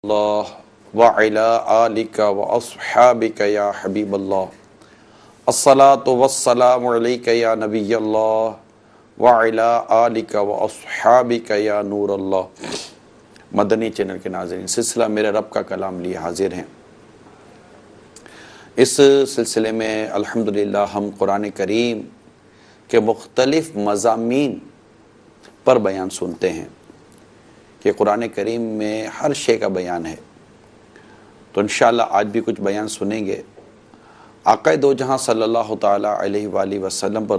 اللہ وعلی آلک واصحابک یا حبیب اللہ الصلاۃ والسلام علیک یا نبی اللہ وعلی آلک واصحابک یا نور اللہ۔ مدنی چینل کے ناظرین، سلسلہ میرے رب کا کلام لیے حاضر ہیں۔ اس سلسلے میں الحمدللہ ہم قرآن کریم کے مختلف مضامین پر بیان سنتے ہیں کہ قرآن کریم میں ہر شے کا بیان ہے، تو انشاءاللہ آج بھی کچھ بیان سنیں گے۔ آقا دو جہاں صلی اللہ تعالیٰ علیہ وآلہ وسلم پر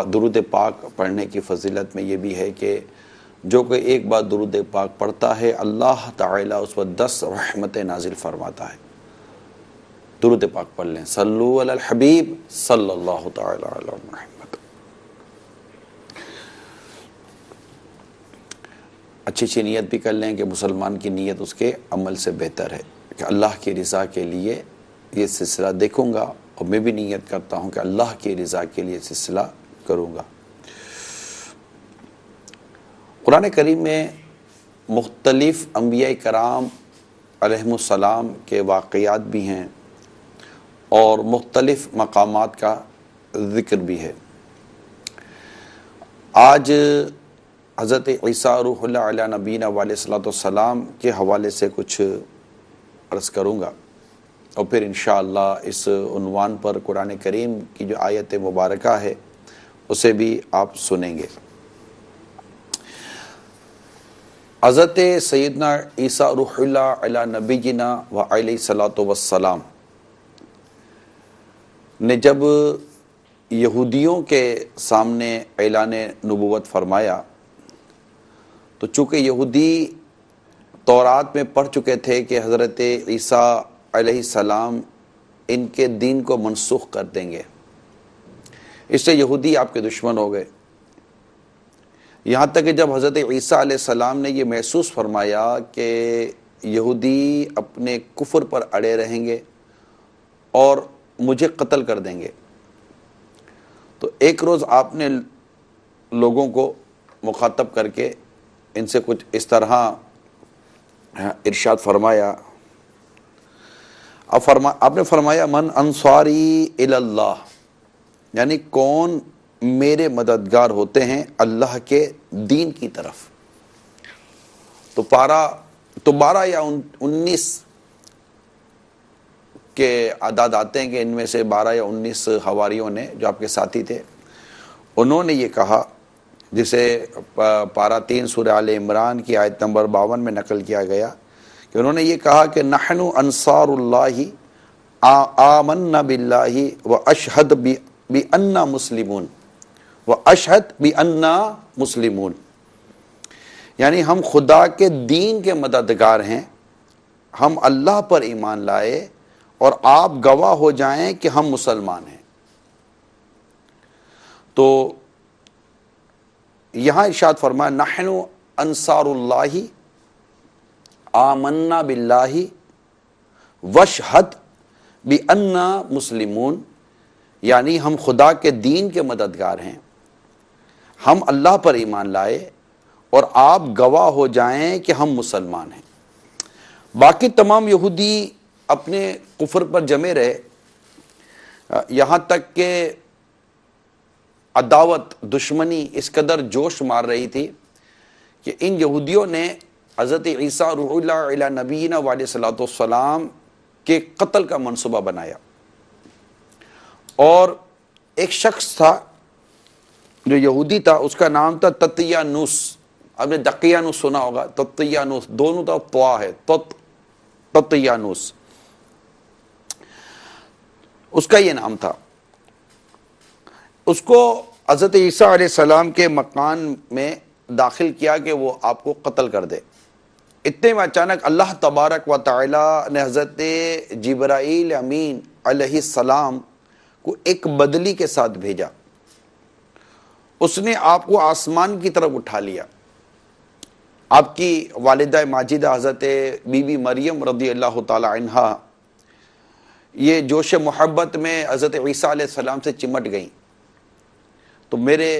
درود پاک پڑھنے کی فضیلت میں یہ بھی ہے کہ جو کوئی ایک بار درود پاک پڑھتا ہے اللہ تعالیٰ اس پر 10 رحمتیں نازل فرماتا ہے۔ درود پاک پڑھ لیں، صلو علی الحبیب صلی اللہ تعالیٰ علی محمد۔ اچھی نیت بھی کر لیں کہ مسلمان کی نیت اس کے عمل سے بہتر ہے کہ اللہ کی رضا کے لیے یہ سلسلہ دیکھوں گا، اور میں بھی نیت کرتا ہوں کہ اللہ کی رضا کے لیے سلسلہ کروں گا۔ قرآن کریم میں مختلف انبیاء کرام علیہم السلام کے واقعات بھی ہیں اور مختلف مقامات کا ذکر بھی ہے۔ آج حضرت عیسیٰ روح اللہ علیہ نبینا علیہ السلام کے حوالے سے کچھ عرض کروں گا، اور پھر انشاءاللہ اس عنوان پر قرآن کریم کی جو آیت مبارکہ ہے اسے بھی آپ سنیں گے۔ حضرت سیدنا عیسیٰ روح اللہ علیہ نبینا علیہ السلام نے جب یہودیوں کے سامنے اعلان نبوت فرمایا، تو چونکہ یہودی تورات میں پڑھ چکے تھے کہ حضرت عیسیٰ علیہ السلام ان کے دین کو منسوخ کر دیں گے، اس سے یہودی آپ کے دشمن ہو گئے۔ یہاں تک کہ جب حضرت عیسیٰ علیہ السلام نے یہ محسوس فرمایا کہ یہودی اپنے کفر پر اڑے رہیں گے اور مجھے قتل کر دیں گے، تو ایک روز آپ نے لوگوں کو مخاطب کر کے ان سے کچھ اس طرح ارشاد فرمایا۔ آپ نے فرمایا من انصاری الی اللہ، یعنی کون میرے مددگار ہوتے ہیں اللہ کے دین کی طرف۔ تو 12 یا 19 کے اعداد آتے ہیں کہ ان میں سے 12 یا 19 حواریوں نے جو آپ کے ساتھی تھے، انہوں نے یہ کہا، جسے پارہ 3 سورہ آل عمران کی آیت نمبر 52 میں نقل کیا گیا کہ انہوں نے یہ کہا کہ نحن انصار اللہ آمنا باللہ واشہد بأننا مسلمون واشہد بأننا مسلمون، یعنی ہم خدا کے دین کے مددگار ہیں، ہم اللہ پر ایمان لائے اور آپ گواہ ہو جائیں کہ ہم مسلمان ہیں۔ تو یہاں ارشاد فرمایا نحن انصار اللہ آمنا باللہ واشہد بأننا مسلمون، یعنی ہم خدا کے دین کے مددگار ہیں، ہم اللہ پر ایمان لائے اور آپ گواہ ہو جائیں کہ ہم مسلمان ہیں۔ باقی تمام یہودی اپنے کفر پر جمے رہے، یہاں تک کہ عداوت دشمنی اس قدر جوش مار رہی تھی کہ ان یہودیوں نے حضرت عیسیٰ روح اللہ علیہ نبینا علیہ السلام کے قتل کا منصوبہ بنایا۔ اور ایک شخص تھا جو یہودی تھا، اس کا نام تھا تطیانوس۔ آپ نے دقیانوس سنا ہوگا، تطیانوس دونوں طرف طوا ہے، تطیانوس اس کا یہ نام تھا۔ اس کو حضرت عیسیٰ علیہ السلام کے مکان میں داخل کیا کہ وہ آپ کو قتل کر دے۔ اتنے میں اچانک اللہ تبارک و تعالی نے حضرت جبرائیل امین علیہ السلام کو ایک بدلی کے ساتھ بھیجا، اس نے آپ کو آسمان کی طرف اٹھا لیا۔ آپ کی والدہ ماجدہ حضرت بی بی مریم رضی اللہ تعالی عنہا یہ جوش محبت میں حضرت عیسیٰ علیہ السلام سے چمٹ گئیں، تو میرے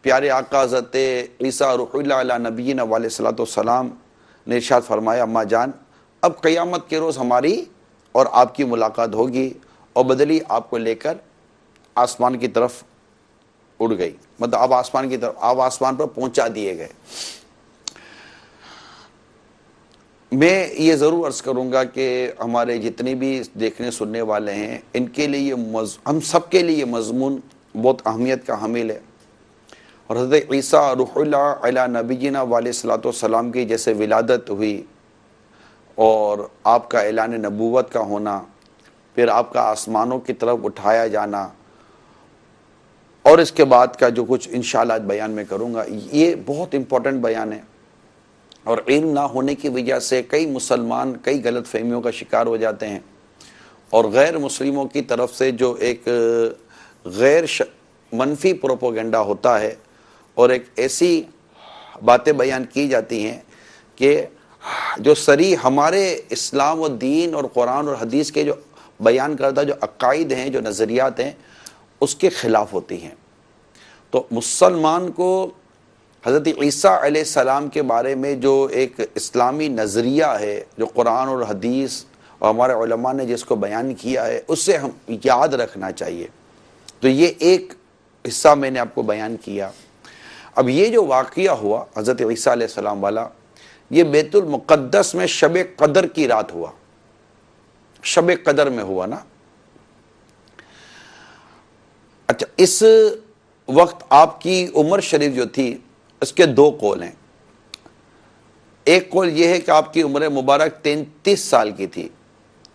پیارے آقا حضرت عیسیٰ روح اللہ علیہ نبینا علیہ السلام نے ارشاد فرمایا اماں جان اب قیامت کے روز ہماری اور آپ کی ملاقات ہوگی، اور بدلی آپ کو لے کر آسمان کی طرف اڑ گئی، مطلب آپ آسمان کی طرف، آپ آسمان پر پہنچا دیے گئے۔ میں یہ ضرور عرض کروں گا کہ ہمارے جتنے بھی دیکھنے سننے والے ہیں ان کے لیے ہم سب کے لیے یہ مضمون بہت اہمیت کا حامل ہے، اور حضرت عیسیٰ روح اللہ علی نبینا علیہ الصلوۃ والسلام کی جیسے ولادت ہوئی اور آپ کا اعلان نبوت کا ہونا، پھر آپ کا آسمانوں کی طرف اٹھایا جانا، اور اس کے بعد کا جو کچھ انشاءاللہ بیان میں کروں گا، یہ بہت امپورٹنٹ بیان ہے، اور علم نہ ہونے کی وجہ سے کئی مسلمان کئی غلط فہمیوں کا شکار ہو جاتے ہیں، اور غیر مسلموں کی طرف سے جو ایک غیر منفی پروپوگنڈا ہوتا ہے اور ایک ایسی باتیں بیان کی جاتی ہیں کہ جو صریح ہمارے اسلام و دین اور قرآن اور حدیث کے جو بیان کردہ جو عقائد ہیں، جو نظریات ہیں، اس کے خلاف ہوتی ہیں۔ تو مسلمان کو حضرت عیسیٰ علیہ السلام کے بارے میں جو ایک اسلامی نظریہ ہے، جو قرآن اور حدیث اور ہمارے علماء نے جس کو بیان کیا ہے، اس سے ہم یاد رکھنا چاہیے۔ تو یہ ایک حصہ میں نے آپ کو بیان کیا۔ اب یہ جو واقعہ ہوا حضرت عیسیٰ علیہ السلام والا، یہ بیت المقدس میں شب قدر کی رات ہوا، شب قدر میں ہوا نا۔ اچھا، اس وقت آپ کی عمر شریف جو تھی اس کے دو قول ہیں۔ ایک قول یہ ہے کہ آپ کی عمر مبارک 33 سال کی تھی،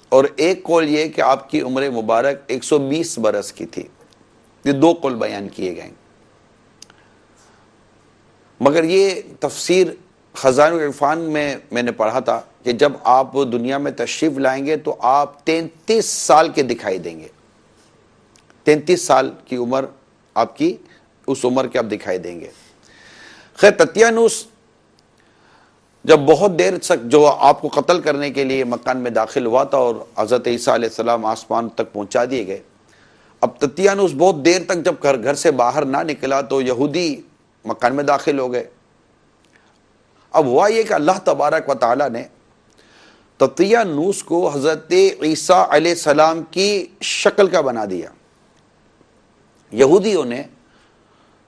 اور ایک قول یہ ہے کہ آپ کی عمر مبارک 120 برس کی تھی۔ یہ دو قول بیان کیے گئے، مگر یہ تفسیر خزائن العرفان میں نے پڑھا تھا کہ جب آپ دنیا میں تشریف لائیں گے تو آپ 33 سال کے دکھائی دیں گے، 33 سال کی عمر آپ کی، اس عمر کے آپ دکھائی دیں گے۔ خیر، تتیانوس جب بہت دیر تک جو آپ کو قتل کرنے کے لیے مکان میں داخل ہوا تھا اور حضرت عیسیٰ علیہ السلام آسمان تک پہنچا دیے گئے، اب تتیانوس بہت دیر تک جب گھر سے باہر نہ نکلا تو یہودی مکان میں داخل ہو گئے۔ اب ہوا یہ کہ اللہ تبارک و تعالیٰ نے تتیانوس کو حضرت عیسیٰ علیہ السلام کی شکل کا بنا دیا۔ یہودیوں نے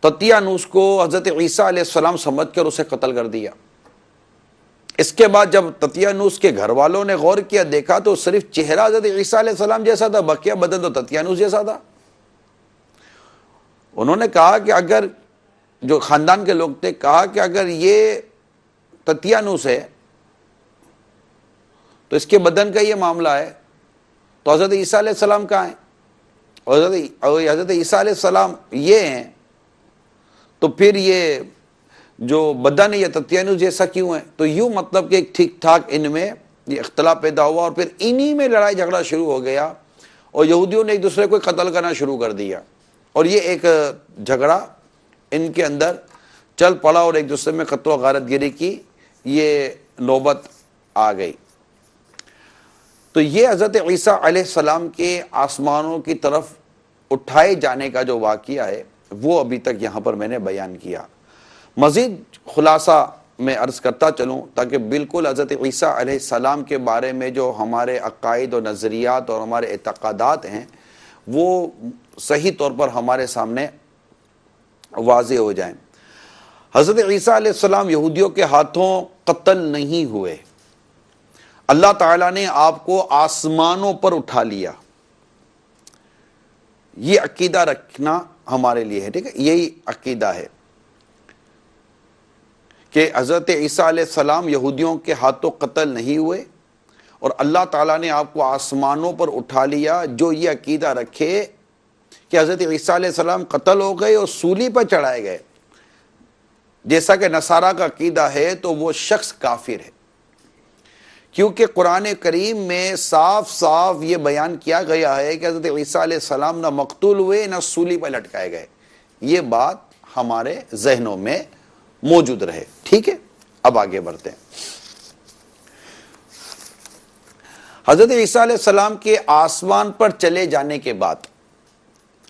تتیانوس کو حضرت عیسیٰ علیہ السلام سمجھ کر اسے قتل کر دیا۔ اس کے بعد جب تتیانوس کے گھر والوں نے غور کیا، دیکھا تو صرف چہرہ حضرت عیسیٰ علیہ السلام جیسا تھا، بقیہ بدن تو تتیانوس جیسا تھا۔ انہوں نے کہا کہ اگر، جو خاندان کے لوگ تھے، کہا کہ اگر یہ تتیانوس ہے تو اس کے بدن کا یہ معاملہ ہے تو حضرت عیسیٰ علیہ السلام کہاں ہیں؟ اور حضرت عیسیٰ علیہ السلام یہ ہیں تو پھر یہ جو بدن ہے یہ تتیانوس جیسا کیوں ہے؟ تو یوں مطلب کہ ایک ٹھیک ٹھاک ان میں یہ اختلاف پیدا ہوا، اور پھر انہی میں لڑائی جھگڑا شروع ہو گیا، اور یہودیوں نے ایک دوسرے کو قتل کرنا شروع کر دیا، اور یہ ایک جھگڑا ان کے اندر چل پڑا، اور ایک دوسرے میں قتل و غارت گری کی یہ نوبت آ گئی۔ تو یہ حضرت عیسیٰ علیہ السلام کے آسمانوں کی طرف اٹھائے جانے کا جو واقعہ ہے وہ ابھی تک یہاں پر میں نے بیان کیا۔ مزید خلاصہ میں عرض کرتا چلوں تاکہ بالکل حضرت عیسیٰ علیہ السلام کے بارے میں جو ہمارے عقائد و نظریات اور ہمارے اعتقادات ہیں وہ صحیح طور پر ہمارے سامنے واضح ہو جائیں۔ حضرت عیسیٰ علیہ السلام یہودیوں کے ہاتھوں قتل نہیں ہوئے، اللہ تعالیٰ نے آپ کو آسمانوں پر اٹھا لیا۔ یہ عقیدہ رکھنا ہمارے لیے ہے، ٹھیک ہے؟ یہی عقیدہ ہے کہ حضرت عیسیٰ علیہ السلام یہودیوں کے ہاتھوں قتل نہیں ہوئے اور اللہ تعالیٰ نے آپ کو آسمانوں پر اٹھا لیا۔ جو یہ عقیدہ رکھے کہ حضرت عیسیٰ علیہ السلام قتل ہو گئے اور سولی پر چڑھائے گئے جیسا کہ نصارہ کا عقیدہ ہے، تو وہ شخص کافر ہے، کیونکہ قرآن کریم میں صاف صاف یہ بیان کیا گیا ہے کہ حضرت عیسیٰ علیہ السلام نہ مقتول ہوئے نہ سولی پر لٹکائے گئے۔ یہ بات ہمارے ذہنوں میں موجود رہے، ٹھیک ہے؟ اب آگے بڑھتے ہیں۔ حضرت عیسیٰ علیہ السلام کے آسمان پر چلے جانے کے بعد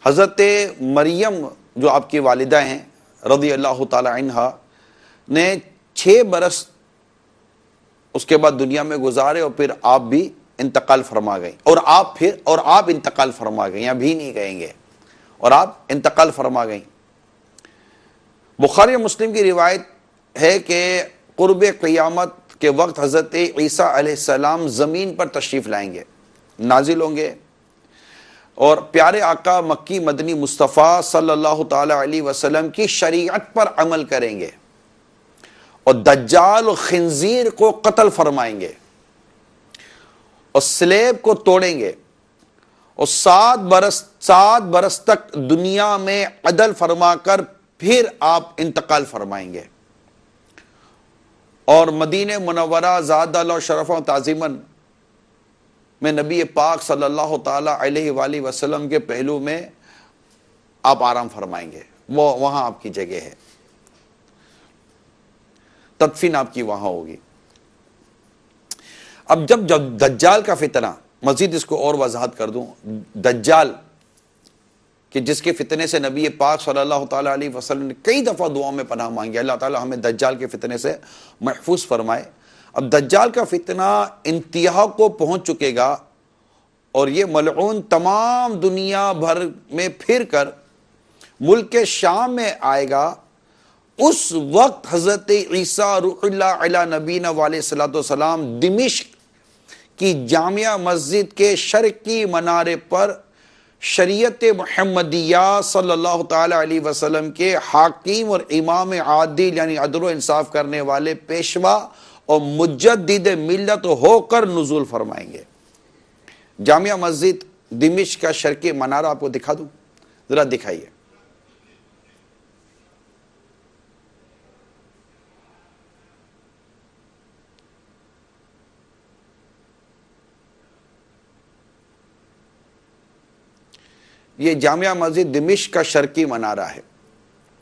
حضرت مریم جو آپ کی والدہ ہیں رضی اللہ تعالی عنہا نے 6 برس اس کے بعد دنیا میں گزارے اور پھر آپ بھی انتقال فرما گئیں، اور آپ انتقال فرما گئیں، ابھی نہیں کہیں گے، اور آپ انتقال فرما گئیں۔ بخاری مسلم کی روایت ہے کہ قرب قیامت کے وقت حضرت عیسیٰ علیہ السلام زمین پر تشریف لائیں گے، نازل ہوں گے، اور پیارے آقا مکی مدنی مصطفیٰ صلی اللہ تعالی علیہ وسلم کی شریعت پر عمل کریں گے، اور دجال و خنزیر کو قتل فرمائیں گے، اور سلیب کو توڑیں گے، اور 7 برس تک دنیا میں عدل فرما کر پھر آپ انتقال فرمائیں گے، اور مدینہ منورہ زاد اللہ شرف و تعظیماً میں نبی پاک صلی اللہ تعالی علیہ وآلہ وسلم کے پہلو میں آپ آرام فرمائیں گے، وہاں آپ کی جگہ ہے، تدفین آپ کی وہاں ہوگی۔ اب جب دجال کا فتنہ، مزید اس کو اور وضاحت کر دوں، دجال کہ جس کے فتنے سے نبی پاک صلی اللہ تعالی علیہ وسلم نے کئی دفعہ دعاؤں میں پناہ مانگی، اللہ تعالی ہمیں دجال کے فتنے سے محفوظ فرمائے۔ اب دجال کا فتنہ انتہا کو پہنچ چکے گا، اور یہ ملعون تمام دنیا بھر میں پھر کر ملک شام میں آئے گا۔ اس وقت حضرت عیسیٰ روح اللہ علی نبینا علیہ الصلوۃ والسلام دمشق کی جامعہ مسجد کے شرقی منارے پر شریعت محمدیہ صلی اللہ تعالی علیہ وسلم کے حاکم اور امام عادل، یعنی عدل و انصاف کرنے والے پیشوا اور مجدد ملت ہو کر نزول فرمائیں گے۔ جامعہ مسجد دمشق کا شرقی منارہ آپ کو دکھا دوں، ذرا دکھائیے۔ یہ جامعہ مسجد دمشق کا شرقی منارہ ہے۔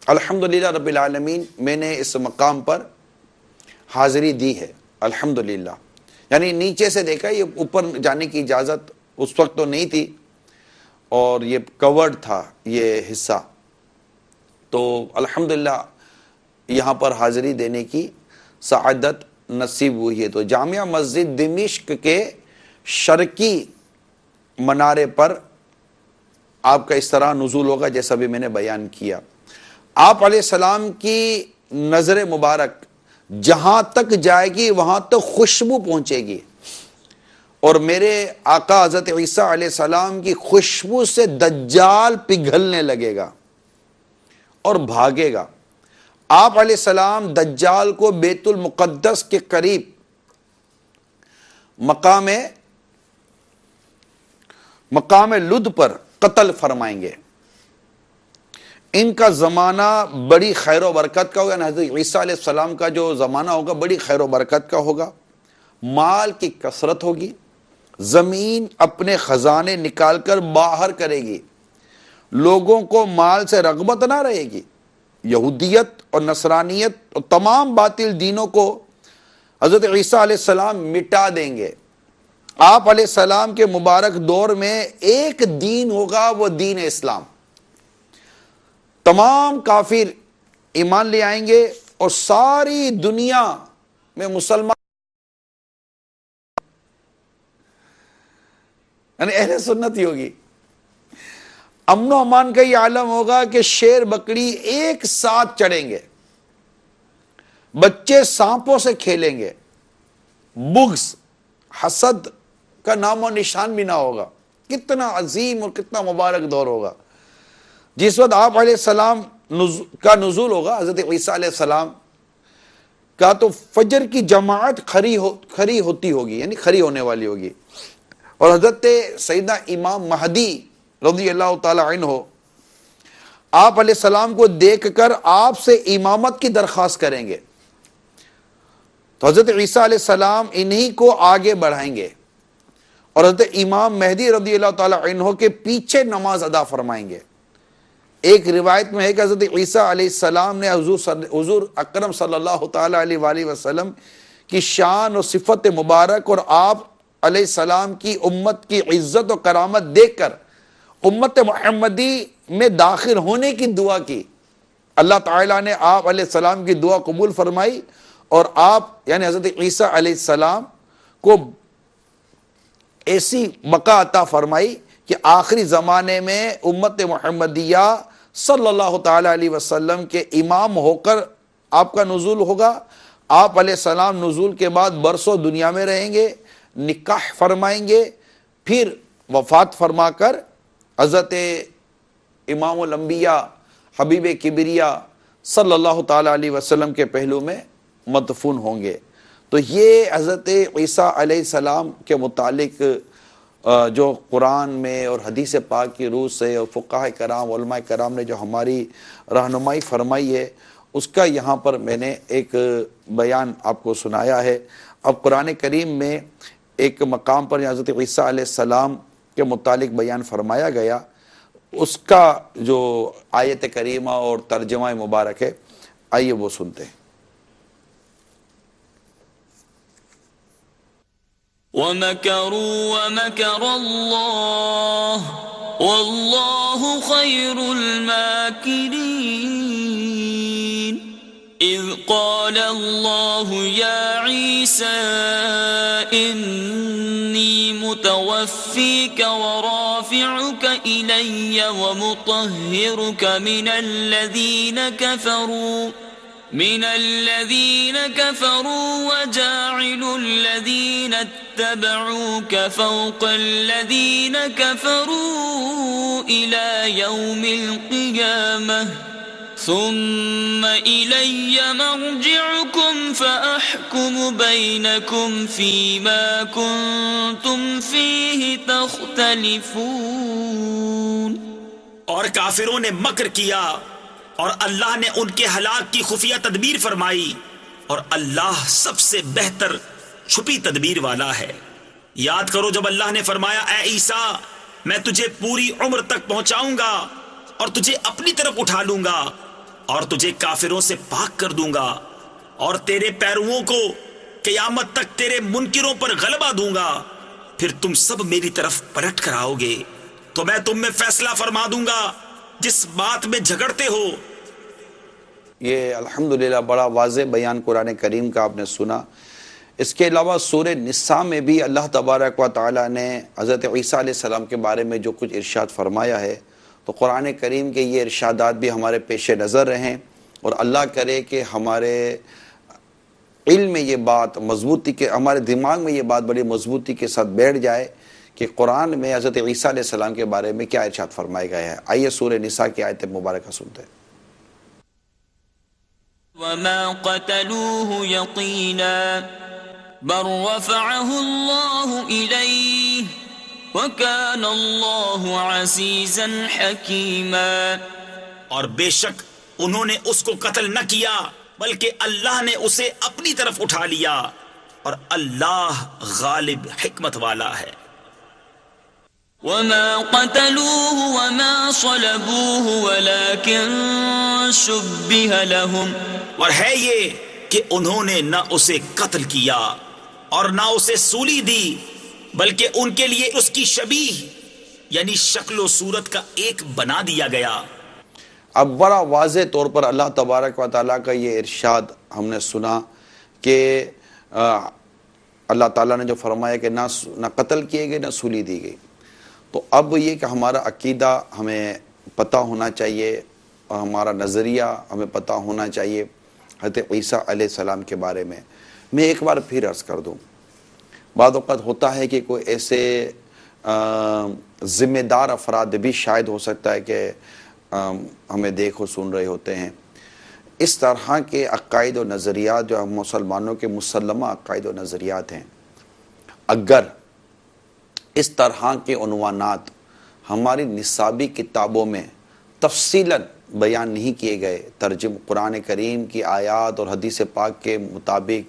الحمدللہ رب العالمین، میں نے اس مقام پر حاضری دی ہے الحمدللہ، یعنی نیچے سے دیکھا، یہ اوپر جانے کی اجازت اس وقت تو نہیں تھی، اور یہ کورڈ تھا یہ حصہ، تو الحمدللہ یہاں پر حاضری دینے کی سعادت نصیب ہوئی ہے۔ تو جامعہ مسجد دمشق کے شرقی منارے پر آپ کا اس طرح نزول ہوگا جیسا بھی میں نے بیان کیا۔ آپ علیہ السلام کی نظر مبارک جہاں تک جائے گی وہاں تک خوشبو پہنچے گی، اور میرے آقا حضرت عیسیٰ علیہ السلام کی خوشبو سے دجال پگھلنے لگے گا اور بھاگے گا۔ آپ علیہ السلام دجال کو بیت المقدس کے قریب مقام لد پر قتل فرمائیں گے۔ ان کا زمانہ بڑی خیر و برکت کا ہوگا، حضرت عیسیٰ علیہ السلام کا جو زمانہ ہوگا بڑی خیر و برکت کا ہوگا، مال کی کثرت ہوگی، زمین اپنے خزانے نکال کر باہر کرے گی، لوگوں کو مال سے رغبت نہ رہے گی، یہودیت اور نصرانیت اور تمام باطل دینوں کو حضرت عیسیٰ علیہ السلام مٹا دیں گے۔ آپ علیہ السلام کے مبارک دور میں ایک دین ہوگا، وہ دین اسلام۔ تمام کافر ایمان لے آئیں گے، اور ساری دنیا میں مسلمان، یعنی اہل سنت ہی ہوگی۔ امن و امان کا یہ عالم ہوگا کہ شیر بکری ایک ساتھ چڑھیں گے، بچے سانپوں سے کھیلیں گے، بغض حسد کا نام و نشان بھی نہ ہوگا۔ کتنا عظیم اور کتنا مبارک دور ہوگا جس وقت آپ علیہ السلام کا نزول ہوگا۔ حضرت عیسیٰ علیہ السلام کا تو فجر کی جماعت کھڑی ہوتی ہوگی، یعنی کھڑی ہونے والی ہوگی، اور حضرت سیدنا امام مہدی رضی اللہ تعالی عنہ آپ علیہ السلام کو دیکھ کر آپ سے امامت کی درخواست کریں گے، تو حضرت عیسیٰ علیہ السلام انہی کو آگے بڑھائیں گے، اور حضرت امام مہدی رضی اللہ تعالی عنہ کے پیچھے نماز ادا فرمائیں گے۔ ایک روایت میں ہے کہ حضرت عیسیٰ علیہ السلام نے حضور اکرم صلی اللہ تعالی علیہ وآلہ وسلم کی شان اور صفت مبارک اور آپ علیہ السلام کی امت کی عزت و کرامت دیکھ کر امت محمدی میں داخل ہونے کی دعا کی۔ اللہ تعالیٰ نے آپ علیہ السلام کی دعا قبول فرمائی، اور آپ یعنی حضرت عیسیٰ علیہ السلام کو ایسی بقا عطا فرمائی کہ آخری زمانے میں امت محمدیہ صلی اللہ تعالی علیہ وسلم کے امام ہو کر آپ کا نزول ہوگا. آپ علیہ السلام نزول کے بعد برسوں دنیا میں رہیں گے، نکاح فرمائیں گے، پھر وفات فرما کر حضرت امام الانبیاء حبیب کبریا صلی اللہ تعالی علیہ وسلم کے پہلو میں مدفون ہوں گے. تو یہ حضرت عیسیٰ علیہ السلام کے متعلق جو قرآن میں اور حدیث پاک کی روح سے اور فقہاء کرام علماء کرام نے جو ہماری رہنمائی فرمائی ہے، اس کا یہاں پر میں نے ایک بیان آپ کو سنایا ہے. اب قرآن کریم میں ایک مقام پر حضرت عیسیٰ علیہ السلام کے متعلق بیان فرمایا گیا، اس کا جو آیت کریمہ اور ترجمہ مبارک ہے، آئیے وہ سنتے ہیں. وَمَكَرُوا وَمَكَرَ اللَّهُ وَاللَّهُ خَيْرُ الْمَاكِرِينَ. إِذْ قَالَ اللَّهُ يَا عِيسَى إِنِّي مُتَوَفِّيكَ وَرَافِعُكَ إِلَيَّ وَمُطَهِّرُكَ من الذين كفروا وجاعل الذين اتبعوك فوق الذين كفروا إلى يوم القيامة ثم إلي مرجعكم فأحكم بينكم فيما كنتم فيه تختلفون. اور کافروں نے مکر کیا اور اللہ نے ان کے ہلاک کی خفیہ تدبیر فرمائی، اور اللہ سب سے بہتر چھپی تدبیر والا ہے. یاد کرو جب اللہ نے فرمایا اے عیسیٰ میں تجھے پوری عمر تک پہنچاؤں گا اور تجھے اپنی طرف اٹھا لوں گا اور تجھے کافروں سے پاک کر دوں گا اور تیرے پیرووں کو قیامت تک تیرے منکروں پر غلبہ دوں گا، پھر تم سب میری طرف پلٹ کر آؤ گے تو میں تم میں فیصلہ فرما دوں گا جس بات میں جھگڑتے ہو. یہ الحمدللہ بڑا واضح بیان قرآن کریم کا آپ نے سنا. اس کے علاوہ سورہ نساء میں بھی اللہ تبارک و تعالیٰ نے حضرت عیسیٰ علیہ السلام کے بارے میں جو کچھ ارشاد فرمایا ہے، تو قرآن کریم کے یہ ارشادات بھی ہمارے پیش نظر رہیں، اور اللہ کرے کہ ہمارے علم میں یہ بات مضبوطی کے، ہمارے دماغ میں یہ بات بڑی مضبوطی کے ساتھ بیٹھ جائے کہ قرآن میں حضرت عیسیٰ علیہ السلام کے بارے میں کیا ارشاد فرمائے گئے ہیں. آئیے سورہ نساء کی آیت مبارکہ سنتے ہیں. وَمَا قَتَلُوهُ يَقِينًا بَلْ رَفَعَهُ اللَّهُ إِلَيْهِ وَكَانَ اللَّهُ عَزِيزًا حَكِيمًا. اور بے شک انہوں نے اس کو قتل نہ کیا بلکہ اللہ نے اسے اپنی طرف اٹھا لیا، اور اللہ غالب حکمت والا ہے. وَمَا قَتَلُوهُ وَمَا صَلَبُوهُ وَلَكِنْ شُبِّهَ لَهُمْ. اور ہے یہ کہ انہوں نے نہ اسے قتل کیا اور نہ اسے سولی دی، بلکہ ان کے لیے اس کی شبیہ یعنی شکل و صورت کا ایک بنا دیا گیا. اب بڑا واضح طور پر اللہ تبارک و تعالیٰ کا یہ ارشاد ہم نے سنا کہ اللہ تعالیٰ نے جو فرمایا کہ نہ قتل کیے گئے نہ سولی دی گئی. تو اب یہ کہ ہمارا عقیدہ ہمیں پتہ ہونا چاہیے اور ہمارا نظریہ ہمیں پتہ ہونا چاہیے حضرت عیسیٰ علیہ السلام کے بارے میں. میں ایک بار پھر عرض کر دوں، بعض اوقات ہوتا ہے کہ کوئی ایسے ذمہ دار افراد بھی شاید ہو سکتا ہے کہ ہمیں دیکھ و سن رہے ہوتے ہیں. اس طرح کے عقائد و نظریات جو ہم مسلمانوں کے مسلمہ عقائد و نظریات ہیں، اگر اس طرح کے عنوانات ہماری نصابی کتابوں میں تفصیلاً بیان نہیں کیے گئے، ترجم قرآن کریم کی آیات اور حدیث پاک کے مطابق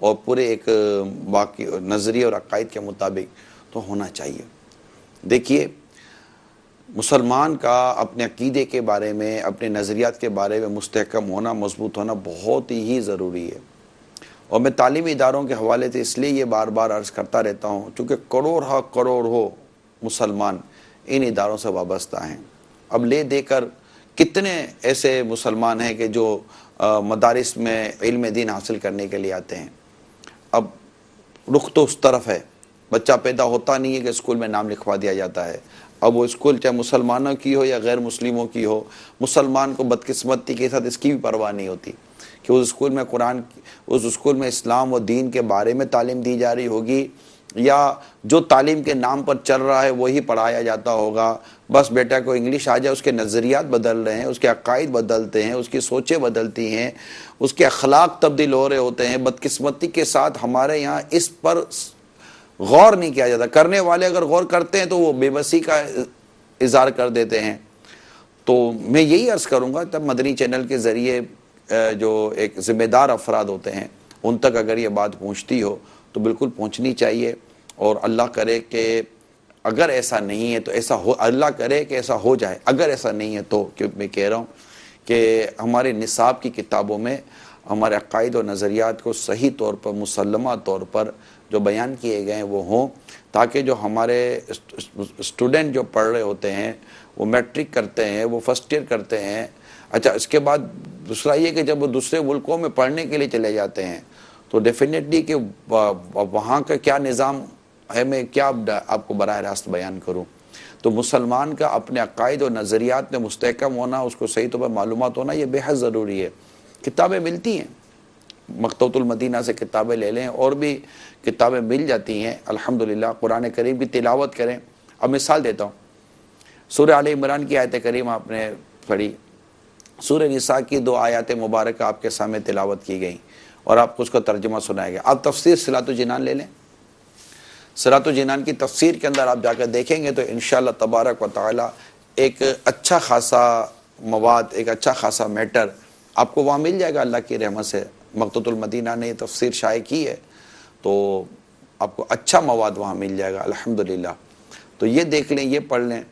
اور پورے ایک باقی نظریے اور عقائد کے مطابق، تو ہونا چاہیے. دیکھیے مسلمان کا اپنے عقیدے کے بارے میں، اپنے نظریات کے بارے میں مستحکم ہونا، مضبوط ہونا بہت ہی ضروری ہے. اور میں تعلیمی اداروں کے حوالے سے اس لیے یہ بار بار عرض کرتا رہتا ہوں چونکہ کروڑ مسلمان ان اداروں سے وابستہ ہیں. اب لے دے کر کتنے ایسے مسلمان ہیں کہ جو مدارس میں علم دین حاصل کرنے کے لیے آتے ہیں. اب رخ تو اس طرف ہے، بچہ پیدا ہوتا نہیں ہے کہ اسکول میں نام لکھوا دیا جاتا ہے. اب وہ اسکول چاہے مسلمانوں کی ہو یا غیر مسلموں کی ہو، مسلمان کو بدقسمتی کے ساتھ اس کی بھی پرواہ نہیں ہوتی کہ اس اسکول میں اس اسکول میں اسلام و دین کے بارے میں تعلیم دی جا رہی ہوگی یا جو تعلیم کے نام پر چل رہا ہے وہی پڑھایا جاتا ہوگا. بس بیٹا کو انگلش آ جائے، اس کے نظریات بدل رہے ہیں، اس کے عقائد بدلتے ہیں، اس کی سوچیں بدلتی ہیں، اس کے اخلاق تبدیل ہو رہے ہوتے ہیں. بدقسمتی کے ساتھ ہمارے یہاں اس پر غور نہیں کیا جاتا. کرنے والے اگر غور کرتے ہیں تو وہ بے بسی کا اظہار کر دیتے ہیں. تو میں یہی عرض کروں گا، تب مدنی چینل کے ذریعے جو ایک ذمہ دار افراد ہوتے ہیں ان تک اگر یہ بات پہنچتی ہو تو بالکل پہنچنی چاہیے. اور اللہ کرے کہ اگر ایسا نہیں ہے تو ایسا ہو، اللہ کرے کہ ایسا ہو جائے. اگر ایسا نہیں ہے تو کہ میں کہہ رہا ہوں کہ ہمارے نصاب کی کتابوں میں ہمارے عقائد و نظریات کو صحیح طور پر مسلمہ طور پر جو بیان کیے گئے ہیں وہ ہوں، تاکہ جو ہمارے اسٹوڈنٹ جو پڑھ رہے ہوتے ہیں وہ میٹرک کرتے ہیں، وہ فرسٹ ایئر کرتے ہیں. اچھا، اس کے بعد دوسرا یہ کہ جب وہ دوسرے ملکوں میں پڑھنے کے لیے چلے جاتے ہیں تو ڈیفینیٹلی کہ وہاں کا کیا نظام ہے، میں کیا آپ کو براہ راست بیان کروں. تو مسلمان کا اپنے عقائد و نظریات میں مستحکم ہونا، اس کو صحیح طور پر معلومات ہونا، یہ بے حد ضروری ہے. کتابیں ملتی ہیں، مکتبۃ المدینہ سے کتابیں لے لیں، اور بھی کتابیں مل جاتی ہیں الحمدللہ. قرآن کریم کی تلاوت کریں. اب مثال دیتا ہوں، سورہ آل عمران کی آیت کریمہ آپ نے پڑھی، سورہ نساء کی 2 آیات مبارکہ آپ کے سامنے تلاوت کی گئیں اور آپ کو اس کا ترجمہ سنایا گیا. آپ تفسیر صراط الجنان لے لیں. صراط الجنان کی تفسیر کے اندر آپ جا کر دیکھیں گے تو انشاءاللہ تبارک و تعالی ایک اچھا خاصا مواد، ایک اچھا خاصا میٹر آپ کو وہاں مل جائے گا. اللہ کی رحمت سے مکتبۃ المدینہ نے یہ تفسیر شائع کی ہے تو آپ کو اچھا مواد وہاں مل جائے گا الحمدللہ. تو یہ دیکھ لیں، یہ پڑھ لیں.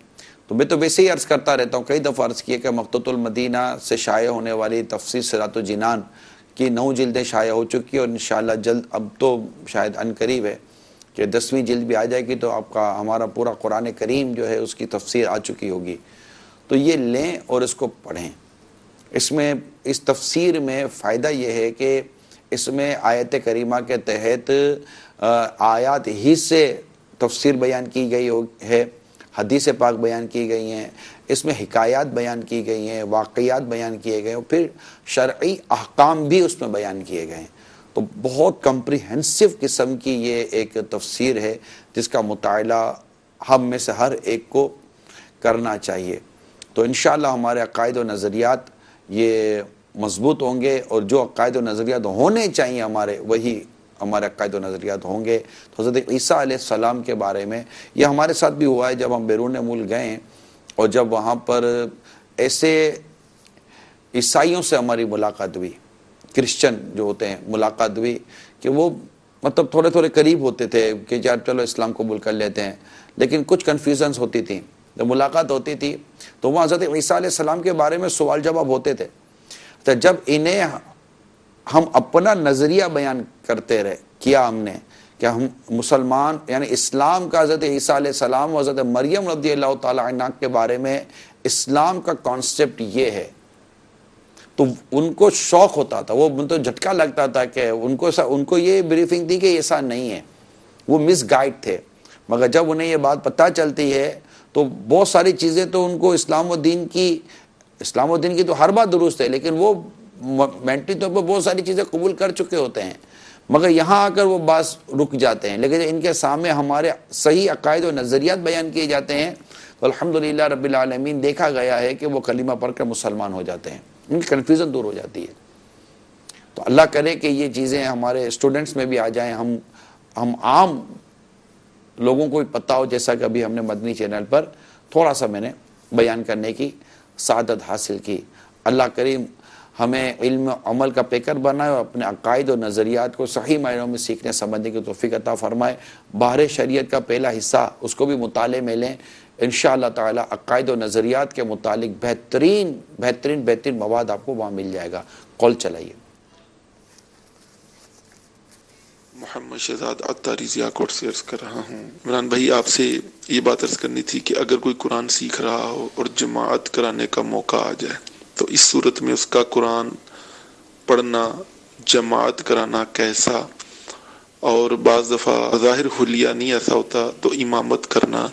تو میں تو ویسے ہی عرض کرتا رہتا ہوں، کئی دفعہ عرض کیا کہ مکتبۃ المدینہ سے شائع ہونے والی تفسیر صراط الجنان کی 9 جلدیں شائع ہو چکی ہیں، اور انشاءاللہ جلد، اب تو شاید ان قریب ہے کہ 10ویں جلد بھی آ جائے گی تو آپ کا ہمارا پورا قرآن کریم جو ہے اس کی تفسیر آ چکی ہوگی. تو یہ لیں اور اس کو پڑھیں. اس تفسیر میں فائدہ یہ ہے کہ اس میں آیت کریمہ کے تحت آیات ہی سے تفسیر بیان کی گئی ہے، حدیث پاک بیان کی گئی ہیں، اس میں حکایات بیان کی گئی ہیں، واقعات بیان کیے گئے ہیں، اور پھر شرعی احکام بھی اس میں بیان کیے گئے ہیں. تو بہت کمپریہنسو قسم کی یہ ایک تفسیر ہے جس کا مطالعہ ہم میں سے ہر ایک کو کرنا چاہیے. تو انشاءاللہ ہمارے عقائد و نظریات یہ مضبوط ہوں گے، اور جو عقائد و نظریات ہونے چاہیے ہمارے، وہی ہمارے عقائد و نظریات ہوں گے. تو حضرت عیسیٰ علیہ السلام کے بارے میں یہ ہمارے ساتھ بھی ہوا ہے. جب ہم بیرون ملک گئے اور جب وہاں پر ایسے عیسائیوں سے ہماری ملاقات ہوئی، کرسچن جو ہوتے ہیں ملاقات ہوئی، کہ وہ مطلب تھوڑے تھوڑے قریب ہوتے تھے کہ یار چلو اسلام قبول کر لیتے ہیں، لیکن کچھ کنفیوژنس ہوتی تھیں. جب ملاقات ہوتی تھی تو وہاں حضرت عیسیٰ علیہ السلام کے بارے میں سوال جواب ہوتے تھے. تو جب انہیں ہم اپنا نظریہ بیان کرتے رہے کیا ہم نے کہ ہم مسلمان یعنی اسلام کا حضرت عیسیٰ علیہ السلام و حضرت مریم رضی اللہ تعالی عنہ کے بارے میں اسلام کا کانسیپٹ یہ ہے، تو ان کو شوق ہوتا تھا، وہ تو جھٹکا لگتا تھا کہ ان کو یہ بریفنگ تھی کہ ایسا نہیں ہے، وہ مس گائیڈ تھے. مگر جب انہیں یہ بات پتہ چلتی ہے تو بہت ساری چیزیں تو ان کو اسلام و دین کی تو ہر بات درست ہے، لیکن وہ مینٹلی طور پر بہت ساری چیزیں قبول کر چکے ہوتے ہیں، مگر یہاں آ کر وہ بعض رک جاتے ہیں. لیکن ان کے سامنے ہمارے صحیح عقائد و نظریات بیان کیے جاتے ہیں تو الحمدللہ رب العالمین دیکھا گیا ہے کہ وہ کلمہ پڑھ کر مسلمان ہو جاتے ہیں، ان کی کنفیوژن دور ہو جاتی ہے. تو اللہ کرے کہ یہ چیزیں ہمارے اسٹوڈنٹس میں بھی آ جائیں، ہم عام لوگوں کو بھی پتہ ہو، جیسا کہ ابھی ہم نے مدنی چینل پر تھوڑا سا میں نے بیان کرنے کی سعادت حاصل کی. اللہ کریم ہمیں علم عمل کا پیکر بنائے اور اپنے عقائد و نظریات کو صحیح معنوں میں سیکھنے سمجھنے کی توفیق عطا فرمائے. باہر شریعت کا پہلا حصہ اس کو بھی مطالعے میں لیں، انشاءاللہ تعالی عقائد و نظریات کے متعلق بہترین مواد آپ کو وہاں مل جائے گا. کال چلائیے. محمد شہزاد عطاری ضیاء کوٹ سے عرض کر رہا ہوں. عمران بھائی، آپ سے یہ بات عرض کرنی تھی کہ اگر کوئی قرآن سیکھ رہا ہو اور جماعت کرانے کا موقع آ جائے تو اس صورت میں اس کا قرآن پڑھنا، جماعت کرانا کیسا، اور بعض دفعہ ظاہر حلیہ نہیں ایسا ہوتا تو امامت کرنا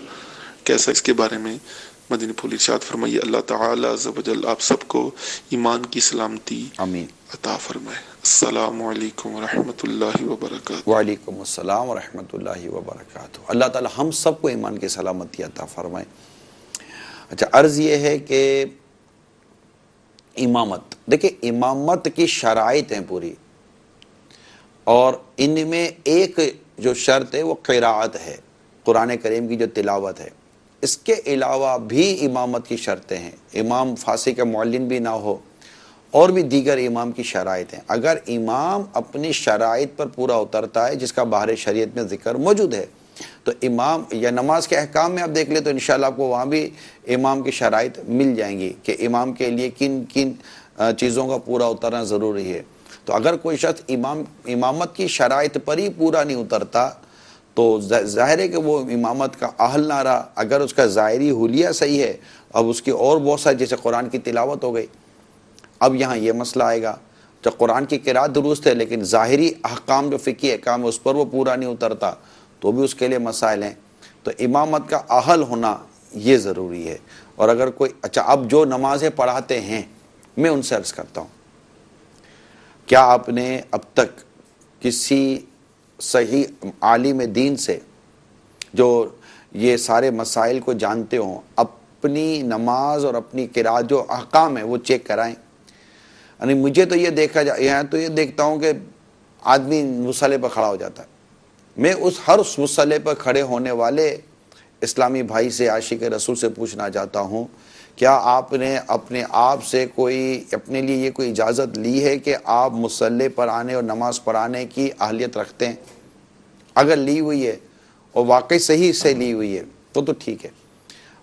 کیسا، اس کے بارے میں مدنی پھول ارشاد فرمائیے۔ اللہ تعالیٰ عز و جل آپ سب کو ایمان کی سلامتی آمین۔ عطا فرمائے۔ السلام علیکم ورحمۃ اللہ وبرکاتہ۔ وعلیکم السلام ورحمۃ اللہ وبرکاتہ۔ اللہ تعالی ہم سب کو ایمان کی سلامتی عطا فرمائے۔ اچھا، عرض یہ ہے کہ امامت، دیکھیں امامت کی شرائط ہیں پوری، اور ان میں ایک جو شرط ہے وہ قراءت ہے، قرآن کریم کی جو تلاوت ہے۔ اس کے علاوہ بھی امامت کی شرطیں ہیں، امام فاسق معلن بھی نہ ہو، اور بھی دیگر امام کی شرائط ہیں۔ اگر امام اپنی شرائط پر پورا اترتا ہے جس کا باہر شریعت میں ذکر موجود ہے، تو امام یا نماز کے احکام میں آپ دیکھ لیں تو انشاءاللہ آپ کو وہاں بھی امام کی شرائط مل جائیں گی کہ امام کے لیے کن کن چیزوں کا پورا اترنا ضروری ہے۔ تو اگر کوئی شخص امامت کی شرائط پر ہی پورا نہیں اترتا تو ظاہر ہے کہ وہ امامت کا اہل نہ رہا۔ اگر اس کا ظاہری حلیہ صحیح ہے، اب اس کی اور بہت ساری، جیسے قرآن کی تلاوت ہو گئی، اب یہاں یہ مسئلہ آئے گا، جب قرآن کی قرات درست ہے لیکن ظاہری احکام جو فقہی احکام ہے اس پر وہ پورا نہیں اترتا تو بھی اس کے لیے مسائل ہیں۔ تو امامت کا اہل ہونا یہ ضروری ہے۔ اور اگر کوئی، اچھا اب جو نمازیں پڑھاتے ہیں، میں ان سے عرض کرتا ہوں، کیا آپ نے اب تک کسی صحیح عالم دین سے جو یہ سارے مسائل کو جانتے ہوں اپنی نماز اور اپنی قرات جو احکام ہیں وہ چیک کرائیں؟ یعنی مجھے تو یہ دیکھا یہاں تو یہ دیکھتا ہوں کہ آدمی مصلی پر کھڑا ہو جاتا ہے۔ میں ہر اس مصلی پر کھڑے ہونے والے اسلامی بھائی سے، عاشق رسول سے پوچھنا چاہتا ہوں، کیا آپ نے اپنے آپ سے کوئی اپنے لیے یہ کوئی اجازت لی ہے کہ آپ مصلی پر آنے اور نماز پڑھانے کی اہلیت رکھتے ہیں؟ اگر لی ہوئی ہے اور واقعی صحیح سے لی ہوئی ہے تو ٹھیک ہے،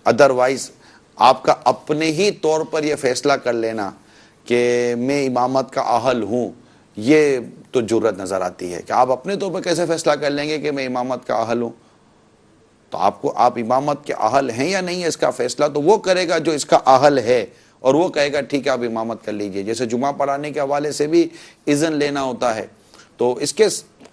ادروائز آپ کا اپنے ہی طور پر یہ فیصلہ کر لینا کہ میں امامت کا اہل ہوں، یہ تو جرت نظر آتی ہے کہ آپ اپنے طور پر کیسے فیصلہ کر لیں گے کہ میں امامت کا اہل ہوں۔ تو آپ امامت کے اہل ہیں یا نہیں ہے، اس کا فیصلہ تو وہ کرے گا جو اس کا اہل ہے، اور وہ کہے گا ٹھیک ہے آپ امامت کر لیجئے۔ جیسے جمعہ پڑھانے کے حوالے سے بھی اذن لینا ہوتا ہے، تو اس کے